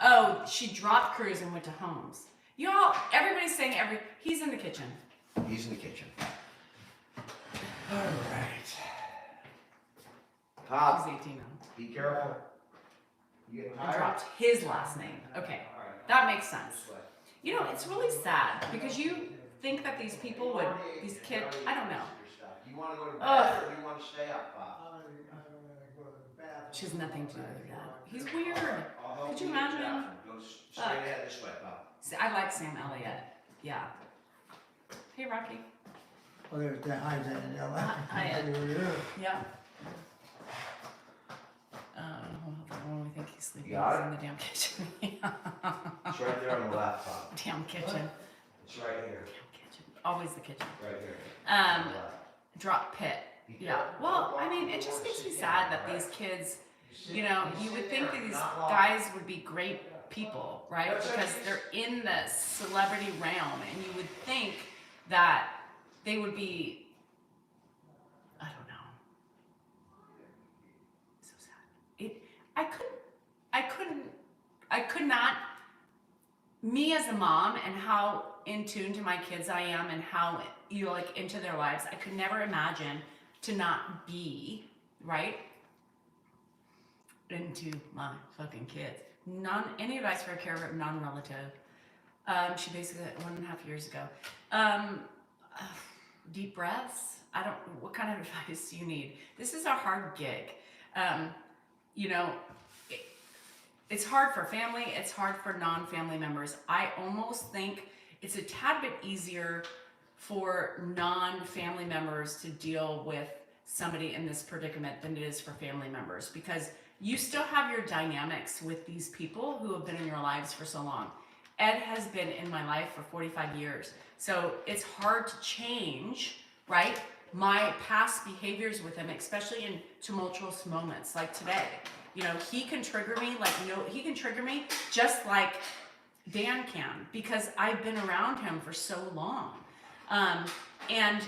Oh, she dropped Cruise and went to Holmes. Y'all, everybody's saying he's in the kitchen. He's in the kitchen. All right. Pop, He's 18 now. be careful. You get And tired? dropped his last name. Okay, that makes sense. You know, it's really sad because you think that these people these kids, I don't know. You want to go to bed or do you want to stay up, Pop? She has nothing to do with that. He's weird. Could you imagine? Go straight ahead this way, Pop. See, I like Sam Elliott. Yeah. Hey, Rocky. Oh, there's that high that Hi. Yeah. Hold on, I think he's sleeping. You got He's in the damn kitchen. It's right there on the left, Pop. Damn kitchen. It's right here. Damn kitchen. Always the kitchen. Right here. Drop pit. Yeah. Well, I mean, it just makes me sad that these kids, you would think that these guys would be great people, right? Because they're in the celebrity realm, and you would think that they would be, I don't know. So sad. I could not, me as a mom and how in tune to my kids I am and how, into their lives, I could never imagine to not be, right, into my fucking kids. Any advice for a caregiver, non-relative. She basically, 1.5 years ago. Deep breaths. What kind of advice do you need? This is a hard gig. It's hard for family. It's hard for non-family members. I almost think it's a tad bit easier for non-family members to deal with somebody in this predicament than it is for family members, because you still have your dynamics with these people who have been in your lives for so long. Ed has been in my life for 45 years. So it's hard to change, right? My past behaviors with him, especially in tumultuous moments like today. He can trigger me he can trigger me just like Dan can, because I've been around him for so long. And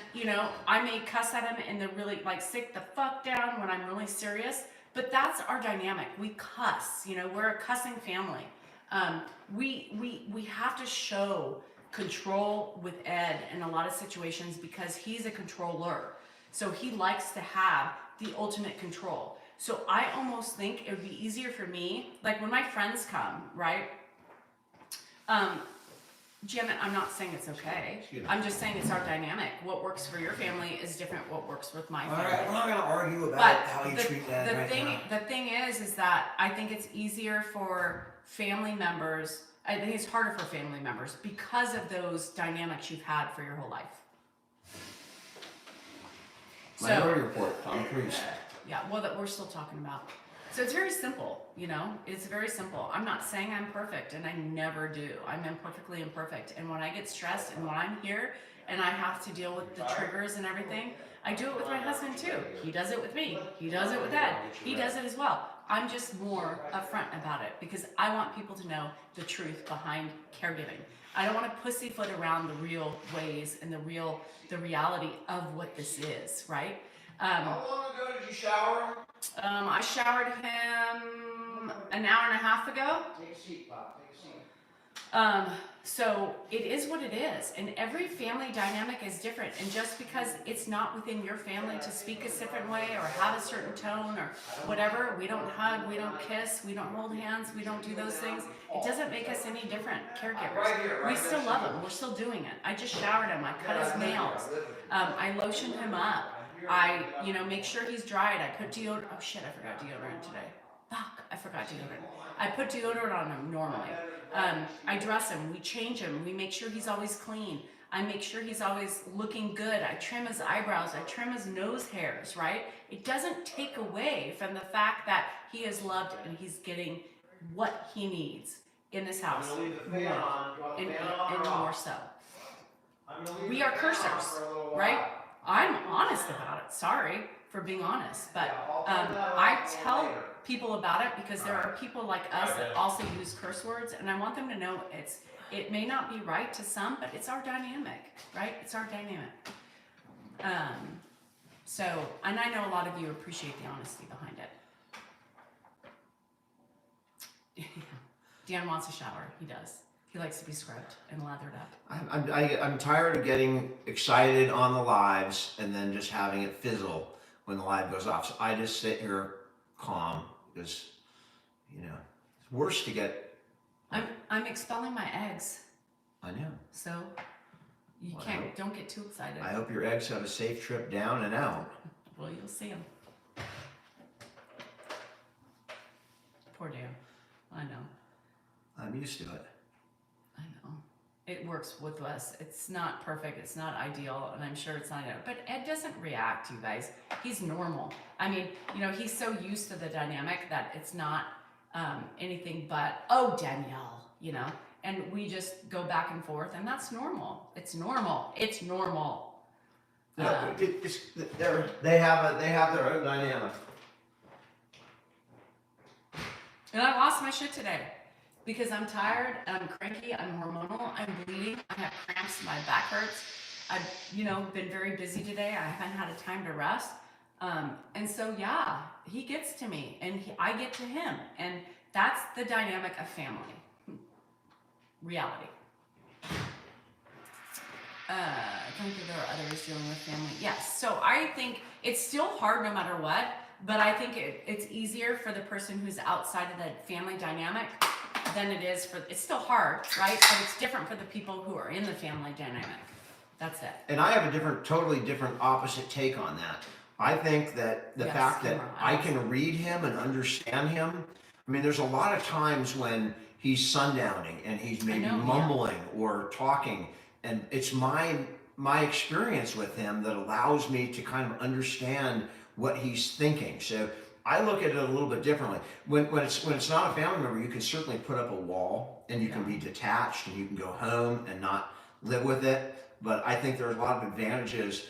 I may cuss at him and they're really sit the fuck down when I'm really serious, but that's our dynamic. We cuss, we're a cussing family. We have to show control with Ed in a lot of situations because he's a controller. So he likes to have the ultimate control. So I almost think it would be easier for me, like when my friends come, right? Janet, I'm not saying it's okay. I'm just saying it's our dynamic. What works for your family is different what works with my family. All right, we're not going to argue about how you treat that now. The thing is that I think it's easier for family members. I think it's harder for family members because of those dynamics you've had for your whole life. Minority Report, Tom Cruise. Yeah, well, that we're still talking about. So it's very simple, it's very simple. I'm not saying I'm perfect, and I never do. I'm imperfectly imperfect. And when I get stressed and when I'm here and I have to deal with the triggers and everything, I do it with my husband too. He does it with me. He does it with Ed. He does it as well. I'm just more upfront about it because I want people to know the truth behind caregiving. I don't want to pussyfoot around the real ways and the reality of what this is, right? How long ago did you shower him? I showered him an hour and a half ago. Take a seat, Pop. Take a seat. So it is what it is, and every family dynamic is different. And just because it's not within your family to speak a different way or have a certain tone or whatever, we don't hug, we don't kiss, we don't hold hands, we don't do those things. It doesn't make us any different caregivers. We still love him. We're still doing it. I just showered him. I cut his nails. I lotioned him up. I, make sure he's dried. I put deodorant. Oh shit, I forgot deodorant today. Fuck, I forgot deodorant. I put deodorant on him normally. I dress him, we change him, we make sure he's always clean. I make sure he's always looking good. I trim his eyebrows, I trim his nose hairs, right? It doesn't take away from the fact that he is loved and he's getting what he needs in this house more and more so. We are cursors, right? I'm honest about it. Sorry for being honest, but I tell people about it because there are people like us that also use curse words, and I want them to know it may not be right to some, but it's our dynamic, right? It's our dynamic. So, and I know a lot of you appreciate the honesty behind it. Dan wants a shower. He does. He likes to be scrubbed and lathered up. I'm tired of getting excited on the lives and then just having it fizzle when the live goes off. So I just sit here calm because, it's worse to get. I'm expelling my eggs. I know. So you don't get too excited. I hope your eggs have a safe trip down and out. Well, you'll see them. Poor Dan. I know. I'm used to it. I know. It works with us. It's not perfect. It's not ideal. And I'm sure it's not. But Ed doesn't react, you guys. He's normal. I mean, he's so used to the dynamic that it's not anything but, oh, Danielle, and we just go back and forth. And that's normal. It's normal. It's normal. No, they have their own dynamic. And I lost my shit today. Because I'm tired, I'm cranky, I'm hormonal, I'm bleeding, I have cramps, my back hurts. I've, been very busy today. I haven't had a time to rest. And so, yeah, he gets to me and I get to him. And that's the dynamic of family. Reality. I think that there are others dealing with family. Yes, so I think it's still hard no matter what, but I think it's easier for the person who's outside of the family dynamic than it is it's still hard, right? But it's different for the people who are in the family dynamic. That's it. And I have a totally different opposite take on that. I think that the fact that I can read him and understand him, I mean, there's a lot of times when he's sundowning and he's maybe mumbling or talking, and it's my experience with him that allows me to kind of understand what he's thinking. So I look at it a little bit differently. When it's not a family member, you can certainly put up a wall and you can be detached and you can go home and not live with it. But I think there's a lot of advantages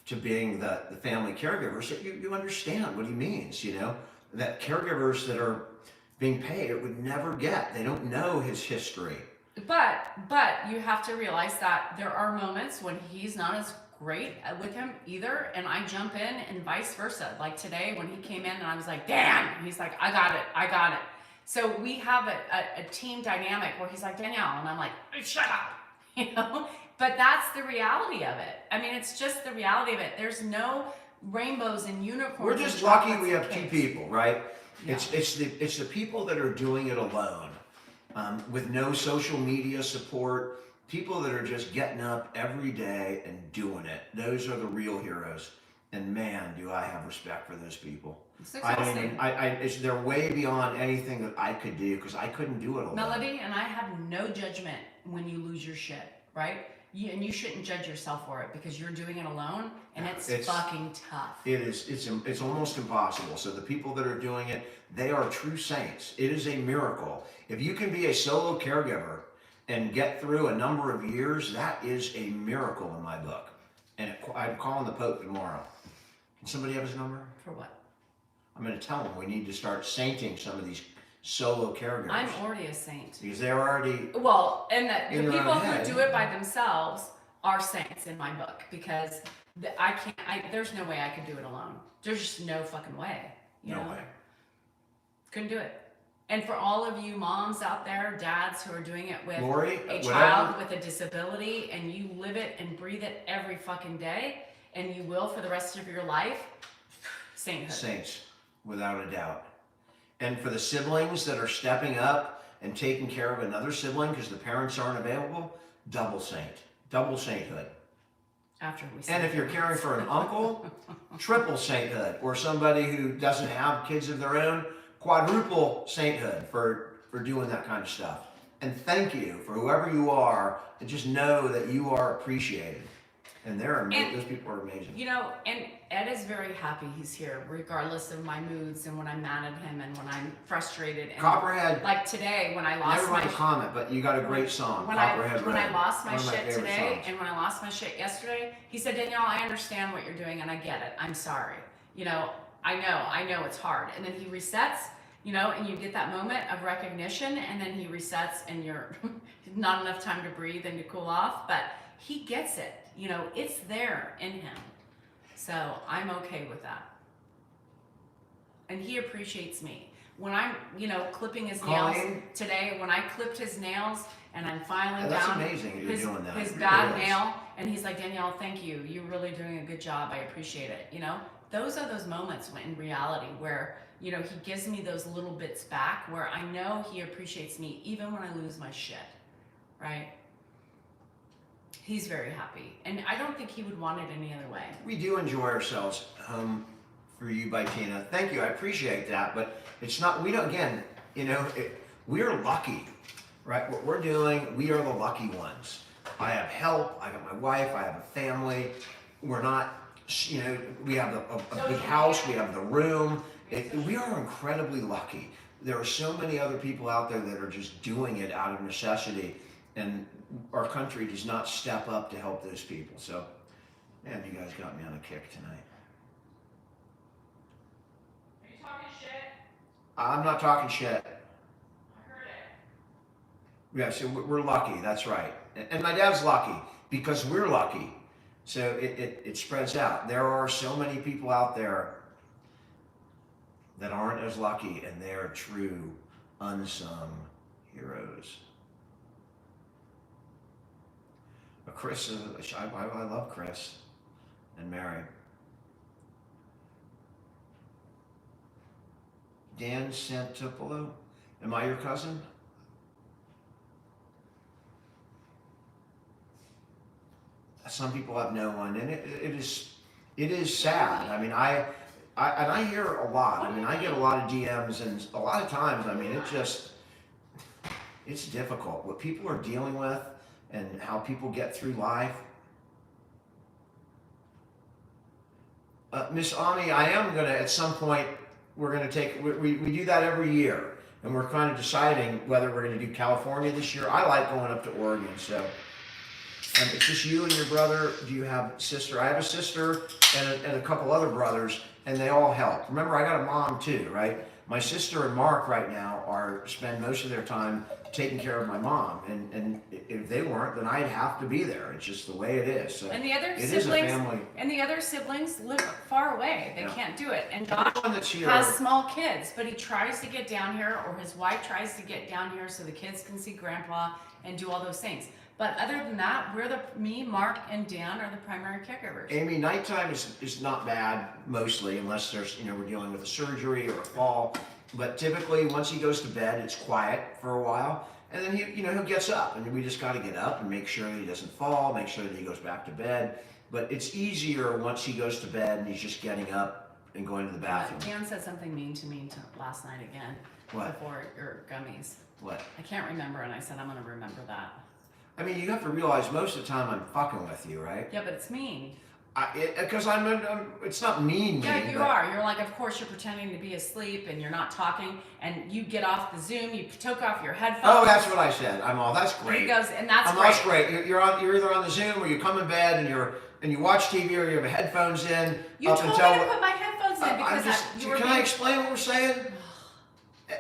to being the family caregivers that you understand what he means, that caregivers that are being paid would never get. They don't know his history. But you have to realize that there are moments when he's not as great with him either, and I jump in and vice versa. Like today when he came in and I was like, damn, and he's like, I got it. So we have a team dynamic where he's like, Danielle, and I'm like, shut up, but that's the reality of it. I mean, it's just the reality of it. There's no rainbows and unicorns. We're just lucky we have two people, right? Yeah. It's the people that are doing it alone, with no social media support. People that are just getting up every day and doing it. Those are the real heroes. And man, do I have respect for those people. They're way beyond anything that I could do because I couldn't do it alone. Melody, and I have no judgment when you lose your shit, right? And you shouldn't judge yourself for it because you're doing it alone and it's fucking tough. It is. It's almost impossible. So the people that are doing it, they are true saints. It is a miracle. If you can be a solo caregiver and get through a number of years, that is a miracle in my book. And I'm calling the Pope tomorrow. Can somebody have his number? For what? I'm going to tell him we need to start sainting some of these solo caregivers. I'm already a saint. Because they're already... Well, and the people who do it by themselves are saints in my book. Because there's no way I could do it alone. There's just no fucking way. No way. Couldn't do it. And for all of you moms out there, dads who are doing it with Lori, a whatever. child with a disability, and you live it and breathe it every fucking day, and you will for the rest of your life, sainthood. Saints, without a doubt. And for the siblings that are stepping up and taking care of another sibling because the parents aren't available, double sainthood. After we And if you're caring for an uncle, triple sainthood. Or somebody who doesn't have kids of their own, quadruple sainthood for doing that kind of stuff. And thank you for whoever you are, and just know that you are appreciated. And they're amazing. Those people are amazing. You know, and Ed is very happy he's here, regardless of my moods and when I'm mad at him and when I'm frustrated. And Copperhead. like today, when I lost Never my mind a comment, but you got a great song. when Copperhead I Red. lost my One of my shit favorite today songs. and when I lost my shit yesterday, he said, Danielle, I understand what you're doing and I get it. I'm sorry. You know, I know it's hard. And then he resets, you know, and you get that moment of recognition, and then he resets and you're not enough time to breathe and to cool off, but he gets it. You know, it's there in him. So I'm okay with that. And he appreciates me. When I'm, you know, clipping his nails today, when I clipped his nails and I'm filing That's down amazing you're doing that. his It bad really is. nail, and he's like, Danielle, thank you. You're really doing a good job. I appreciate it. You know, those are those moments when, in reality, where, you know, he gives me those little bits back where I know he appreciates me even when I lose my shit, right? He's very happy, and I don't think he would want it any other way. We do enjoy ourselves. For you by Tina. Thank you. I appreciate that. But it's not, we don't, again, you know, we're lucky, right? What we're doing, we are the lucky ones. I have help. I got my wife. I have a family. We're not, you know, we have a big house. We have the room. We are incredibly lucky. There are so many other people out there that are just doing it out of necessity. And our country does not step up to help those people. So, man, you guys got me on a kick tonight. Are you talking shit? I'm not talking shit. I heard it. Yeah, so we're lucky. That's right. And my dad's lucky because we're lucky. So it spreads out. There are so many people out there that aren't as lucky, and they're true unsung heroes. But Chris, I love Chris and Mary. Dan Santopolo, am I your cousin? Some people have no one, and it is sad. I mean, I hear a lot. I mean, I get a lot of DMs, and a lot of times, I mean, it's difficult what people are dealing with and how people get through life. Miss Ami, I am gonna at some point. We're gonna take. We do that every year, and we're kind of deciding whether we're gonna do California this year. I like going up to Oregon, so. It's just you and your brother. Do you have a sister? I have a sister and a couple other brothers, and they all help. Remember, I got a mom too, right? My sister and Mark right now spend most of their time taking care of my mom, and if they weren't, then I'd have to be there. It's just the way it is. So And the other it is a siblings, family. and the other siblings live far away. They Yeah. can't do it. And Josh Everyone that's here, has small kids, but he tries to get down here, or his wife tries to get down here so the kids can see Grandpa and do all those things. But other than that, me, Mark, and Dan are the primary caregivers. Amy, nighttime is not bad mostly, unless there's, we're dealing with a surgery or a fall. But typically, once he goes to bed, it's quiet for a while, and then he gets up, and we just got to get up and make sure that he doesn't fall, make sure that he goes back to bed. But it's easier once he goes to bed and he's just getting up and going to the bathroom. Dan said something mean to me last night again. What? Before your gummies. What? I can't remember, and I said I'm going to remember that. I mean, you have to realize most of the time I'm fucking with you, right? Yeah, but it's mean. Because it's not mean. Yeah, you are. You're like, of course, you're pretending to be asleep and you're not talking, and you get off the Zoom, you took off your headphones. Oh, that's what I said. That's great. He goes, and that's great. That's great. You're either on the Zoom or you come in bed and you watch TV or you have headphones in. You told me to put my headphones in because you were. Can I explain what we're saying?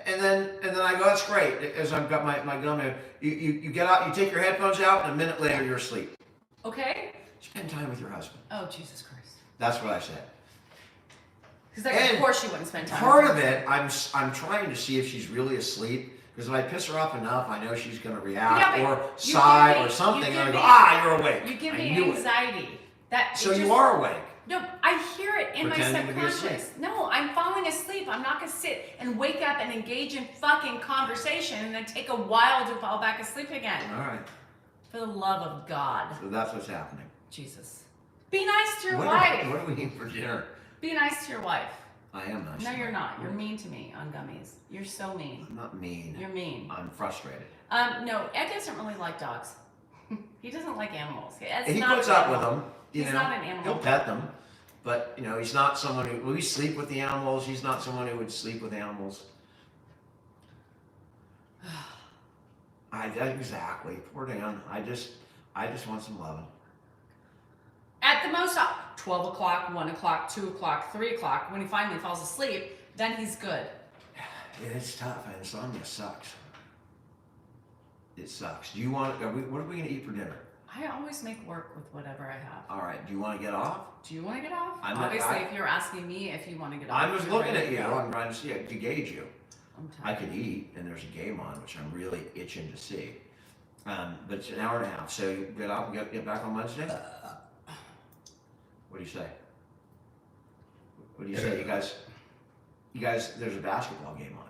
And then I go, that's great. As I've got my gum in, you get out, you take your headphones out, and a minute later you're asleep. Okay. Spend time with your husband. Oh, Jesus Christ. That's what I said. Because like, And of course you wouldn't spend time. Part with of her. it, I'm trying to see if she's really asleep. Because if I piss her off enough, I know she's going to react or sigh or something. And I go, you're awake. You give I me knew anxiety. So you are awake. No, I hear it in my Pretending to be subconscious. asleep. No, I'm falling asleep. I'm not gonna sit and wake up and engage in fucking conversation and then take a while to fall back asleep again. All right. For the love of God. So that's what's happening. Jesus. Be nice to your What wife. do we eat for dinner? Be nice to your wife. I am nice. No, you're not. You're mean to me on gummies. You're so mean. I'm not mean. You're mean. I'm frustrated. No, Ed doesn't really like dogs. He doesn't like animals. He puts up with them. He's not an animal. He'll pet them. But, he's not someone who, will he sleep with the animals? He's not someone who would sleep with animals. Exactly. Poor Dan. I just want some loving. At the most, 12 o'clock, 1 o'clock, 2 o'clock, 3 o'clock, when he finally falls asleep, then he's good. It's tough. Insomnia sucks. It sucks. Do you want, what are we going to eat for dinner? I always make work with whatever I have. All right. Do you want to get off? Do you want to get off? Obviously, if you're asking me if you want to get off. I'm just looking at you. I'm trying to see, to gauge you. I'm I tired. could eat, and there's a game on, which I'm really itching to see. But it's an hour and a half, so you get out and get back on Wednesday? What do you say? What do you say? You guys, there's a basketball game on.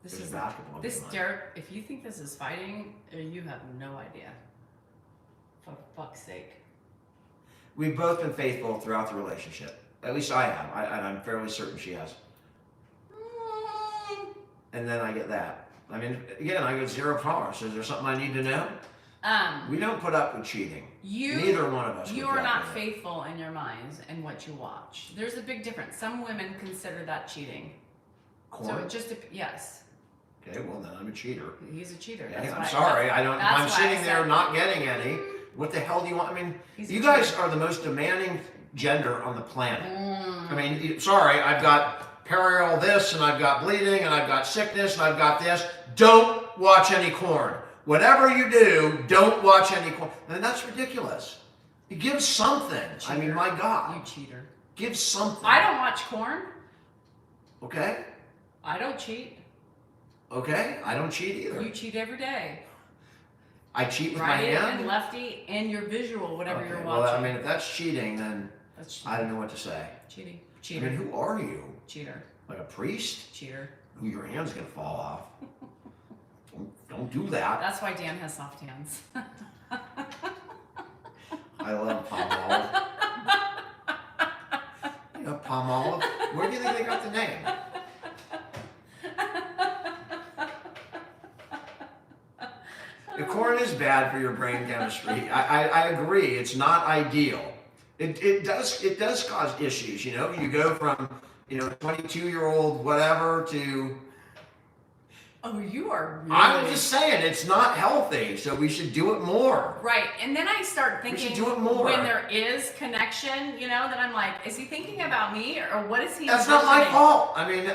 There's a basketball game on. Derek, if you think this is fighting, you have no idea. For fuck's sake. We've both been faithful throughout the relationship. At least I have, and I'm fairly certain she has. And then I get that. I mean, again, I get zero tolerance. Is there something I need to know? We don't put up with cheating. Neither one of us. You are not faithful in your minds and what you watch. There's a big difference. Some women consider that cheating. Corn? So it just yes. Okay, well then I'm a cheater. He's a cheater. Yeah, That's I'm why- sorry. I don't. that's I'm why sitting I there said- not getting any. What the hell do you want? I mean, He's a you guys cheater. are the most demanding gender on the planet. I mean, sorry, I've got perioral this, and I've got bleeding, and I've got sickness, and I've got this. Don't watch any corn. Whatever you do, don't watch any corn. And that's ridiculous. Give something. I mean, my God. You cheater. Give something. I don't watch corn. Okay? I don't cheat. Okay? I don't cheat either. You cheat every day. I cheat with my Righty hand. and lefty and your visual, whatever Okay, you're well, watching. I mean, if that's cheating, then That's I don't know what to say. cheating. I Cheater. mean, who are you? Cheater. Like a priest? Cheater. Ooh, your hand's gonna fall off. Don't do that. That's why Dan has soft hands. I love palm olive. You know, palm olive? Where do you think they got the name? The corn is bad for your brain chemistry. I agree. It's not ideal. It does cause issues. You know, you go from 22-year-old whatever to. Oh, you are really... I'm just saying it's not healthy. So we should do it more. Right, and then I start We thinking should do it more. when there is connection, that I'm like, is he thinking about me or what is he? That's not my envisioning? fault. I mean.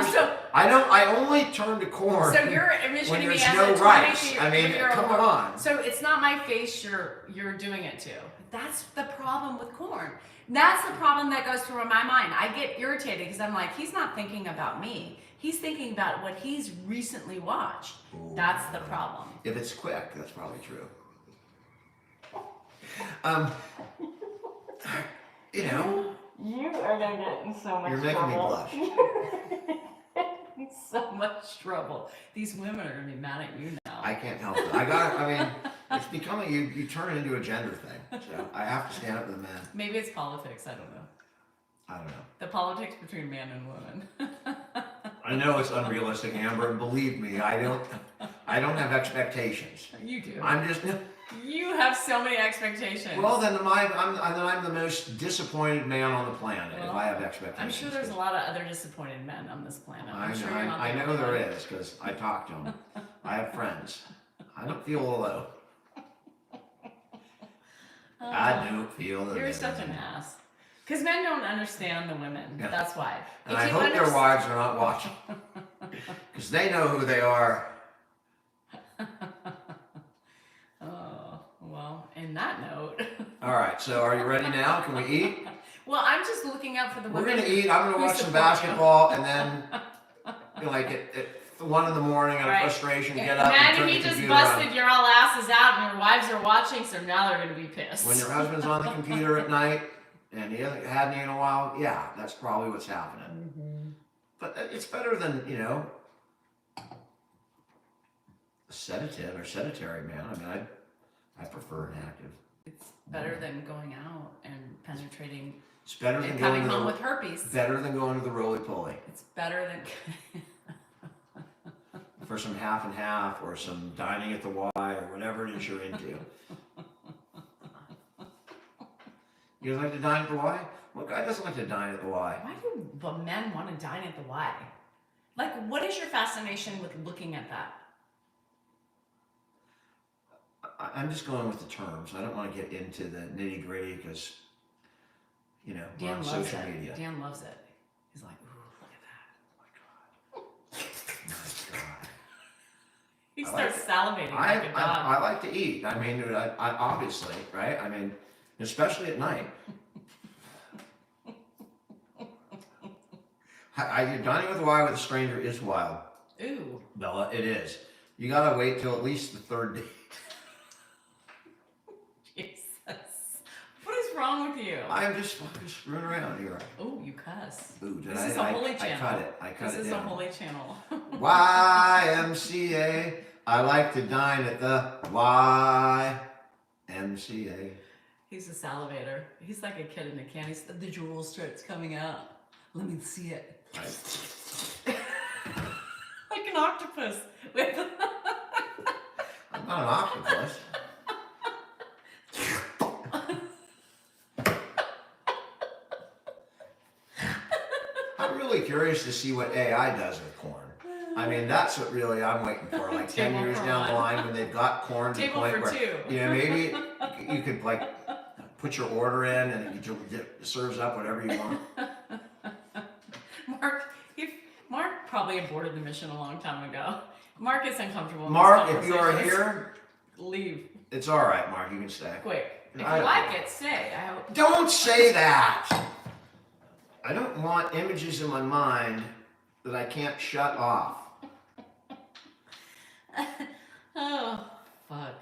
So I only turn to corn. So you're when envisioning me there's as no a rice. 22 I mean, come year-old. on. So it's not my face you're doing it to. That's the problem with corn. That's the problem that goes through my mind. I get irritated because I'm like, he's not thinking about me. He's thinking about what he's recently watched. Ooh. That's the problem. If it's quick, that's probably true. You are gonna get in so much You're making me blush. So much trouble. These women are gonna be mad at you now. I can't help it. It's becoming, you turn it into a gender thing. So I have to stand up to the men. Maybe it's politics. I don't know. I don't know. The politics between man and woman. I know it's unrealistic, Amber, and believe me, I don't have expectations. You do. I'm just. You have so many expectations. Well, then I'm the most disappointed man on the planet if Well, I have expectations. I'm sure there's a lot of other disappointed men on this planet. I know there is because I talk to them. I have friends. I don't feel alone. I don't feel alone. You're such an ass. Because men don't understand the women. Yeah. That's why. And I hope their wives are not watching because they know who they are. Oh, well, in that note. All right, so are you ready now? Can we eat? Well, I'm just looking out for the We're women. gonna eat. I'm gonna who watch some support you. basketball, and then like at 1 in the morning, out of Right. frustration, get up and Imagine turn the he just computer on. busted your all asses out, and your wives are watching, so now they're gonna be pissed. When your husband's on the computer at night and he hasn't had any in a while, yeah, that's probably what's happening. Mm-hmm. But it's better than, you know, a sedative or sedentary, man. I mean, I prefer an active. It's better than going out and penetrating It's better than and going coming to home the, with herpes. better than going to the roly-poly It's better than. for some half and half or some dining at the Y or whatever it is you're into. You guys like to dine at the Y? What guy doesn't like to dine at the Y? Why do the men want to dine at the Y? Like, what is your fascination with looking at that? I'm just going with the terms. I don't want to get into the nitty gritty because, you know, we're Dan on loves social it. media. Dan loves it. He's like, ooh, look at that. My God. He I starts like salivating like a dog. I like to eat. I mean, I obviously, right? I mean, especially at night. You're dining with a Y with a stranger is wild. Ooh. Bella, it is. You gotta wait till at least the third day. Jesus. What is wrong with you? I'm just fucking screwing around here. Oh, you cuss. Ooh, did This I? is a holy channel. I cut it. I cut This it is down. a holy channel. YMCA. I like to dine at the YMCA. He's a salivator. He's like a kid in a candy store. The drool starts coming out. Let me see it. Right. Like an octopus. With I'm not an octopus. I'm really curious to see what AI does with corn. I mean, that's what really I'm waiting for. Like 10 Table years for down the one. line when they've got corn to the Table point for where, two. you know, maybe you could like put your order in and it serves up whatever you want. Mark probably aborted the mission a long time ago. Mark is uncomfortable. In Mark, these if you are conversations. here, leave it's all right, Mark. You can stay. quick. If I you don't like know. it, stay. I hope. Don't say that. I don't want images in my mind that I can't shut off. Oh, fuck.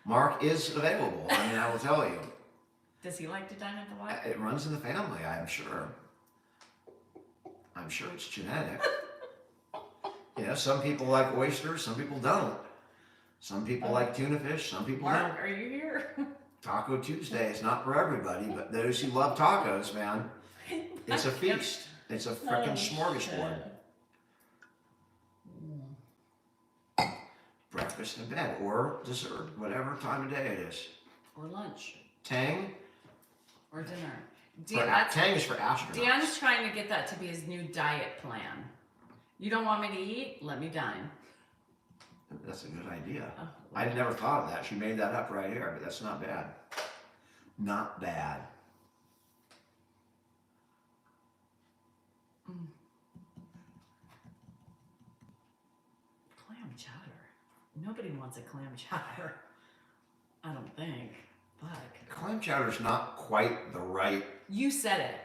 Mark is available. I mean, I will tell you. Does he like to dine at the Y? It runs in the family, I'm sure. I'm sure it's genetic. You know, some people like oysters, some people don't. Some people like tuna fish, some people Mark, don't. are you here? Taco Tuesday is not for everybody, but those who love tacos, man, it's a feast. It's a frickin' smorgasbord. Breakfast and bed, or dessert, whatever time of day it is. Or lunch. Tang? Or dinner. Tang is for astronauts. Dan's trying to get that to be his new diet plan. You don't want me to eat? Let me dine. That's a good idea. Oh, I'd never thought of that. She made that up right here, but that's not bad. Not bad. Clam chowder. Nobody wants a clam chowder. I don't think. Fuck. Clam chowder's not quite the right You said it.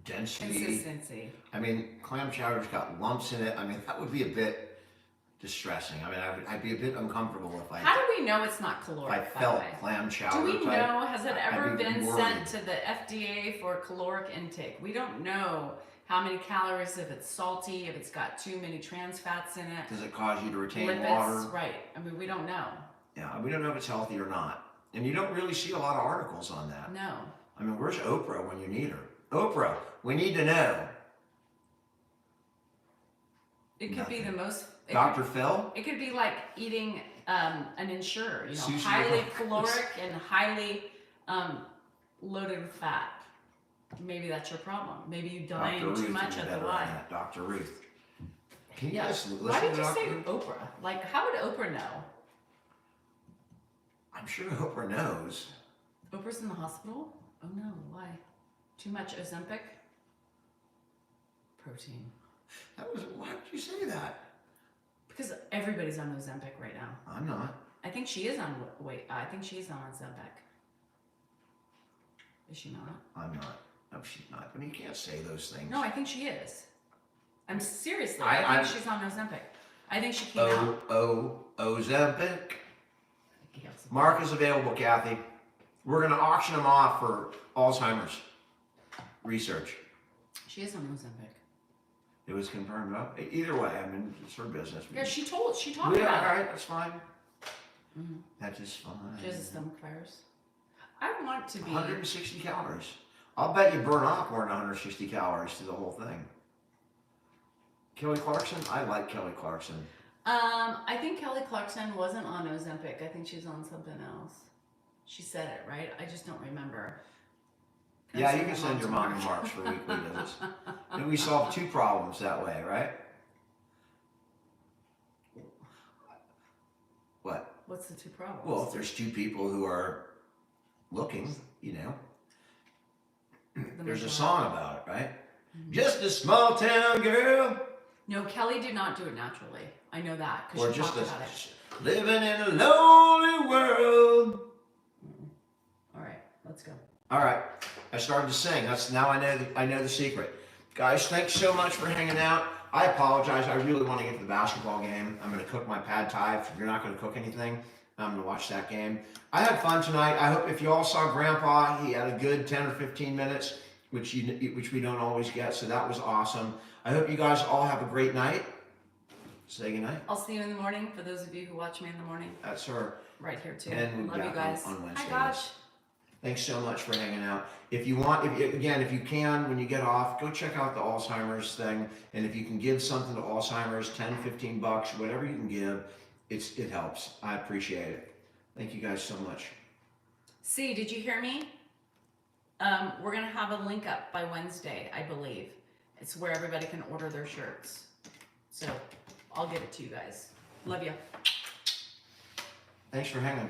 density. Consistency. I mean, clam chowder's got lumps in it. I mean, that would be a bit distressing. I mean, I'd be a bit uncomfortable if How do we know it's not if caloric, I by the felt way? clam chowder. Do we type. know, has it I'd ever be been worried. sent to the FDA for caloric intake? We don't know how many calories, if it's salty, if it's got too many trans fats in it. Does it cause you to retain Lipids, water? right. I mean, we don't know. Yeah, we don't know if it's healthy or not. And you don't really see a lot of articles on that. No. I mean, where's Oprah when you need her? Oprah, we need to know. It could be the most... Dr. Phil? It could be like eating an Ensure, you know, Sushi highly rolls. caloric and highly loaded with fat. Maybe that's your problem. Maybe you dine Dr. too Ruth much would be at better the on Y. that. Dr. Ruth. Can you Yeah. guys listen Why did to you Dr. say Ruth? Oprah? Like, how would Oprah know? I'm sure Oprah knows. Oprah's in the hospital? Oh no, why? Too much Ozempic? Protein. Why would you say that? Because everybody's on Ozempic right now. I'm not. I think she is on, I think she's on Ozempic. Is she not? I'm not. No, she's not. I mean, you can't say those things. No, I think she is. I'm seriously. I I think she's on Ozempic. I think she came out. Ozempic. Yes. Mark is available, Kathy. We're going to auction him off for Alzheimer's research. She is on Ozempic. It was confirmed. Well, either way, I mean, it's her business. Yeah, she talked Yeah, about it. all right, that's fine. Mm-hmm. That is fine. She has a stomach virus. I want to be. 160 calories. I'll bet you burn off more than 160 calories to the whole thing. Kelly Clarkson? I like Kelly Clarkson. I think Kelly Clarkson wasn't on Ozempic. I think she was on something else. She said it, right? I just don't remember. Yeah, you can send your mom remarks for weekly visits. And we solved 2 problems that way, right? What? What's the 2 problems? Well, if there's 2 people who are looking, you know, there's a song about it, right? Mm-hmm. Just a small town girl. No, Kelly did not do it naturally. I know that Or because she just talked about it. living in a lonely world. All right, let's go. All right, I started to sing. I know the secret. Guys, thanks so much for hanging out. I apologize. I really want to get to the basketball game. I'm going to cook my pad thai. If you're not going to cook anything, I'm going to watch that game. I had fun tonight. I hope if you all saw Grandpa, he had a good 10 or 15 minutes, which we don't always get. So that was awesome. I hope you guys all have a great night. Say goodnight. I'll see you in the morning. For those of you who watch me in the morning, That's her. right here too. And we'll Love be you back guys. on Wednesday. Hi, gosh. Thanks so much for hanging out. If you can, when you get off, go check out the Alzheimer's thing. And if you can give something to Alzheimer's, 10, 15 bucks, whatever you can give, it helps. I appreciate it. Thank you guys so much. See, did you hear me? We're going to have a link up by Wednesday, I believe. It's where everybody can order their shirts. So I'll get it to you guys. Love you. Thanks for hanging.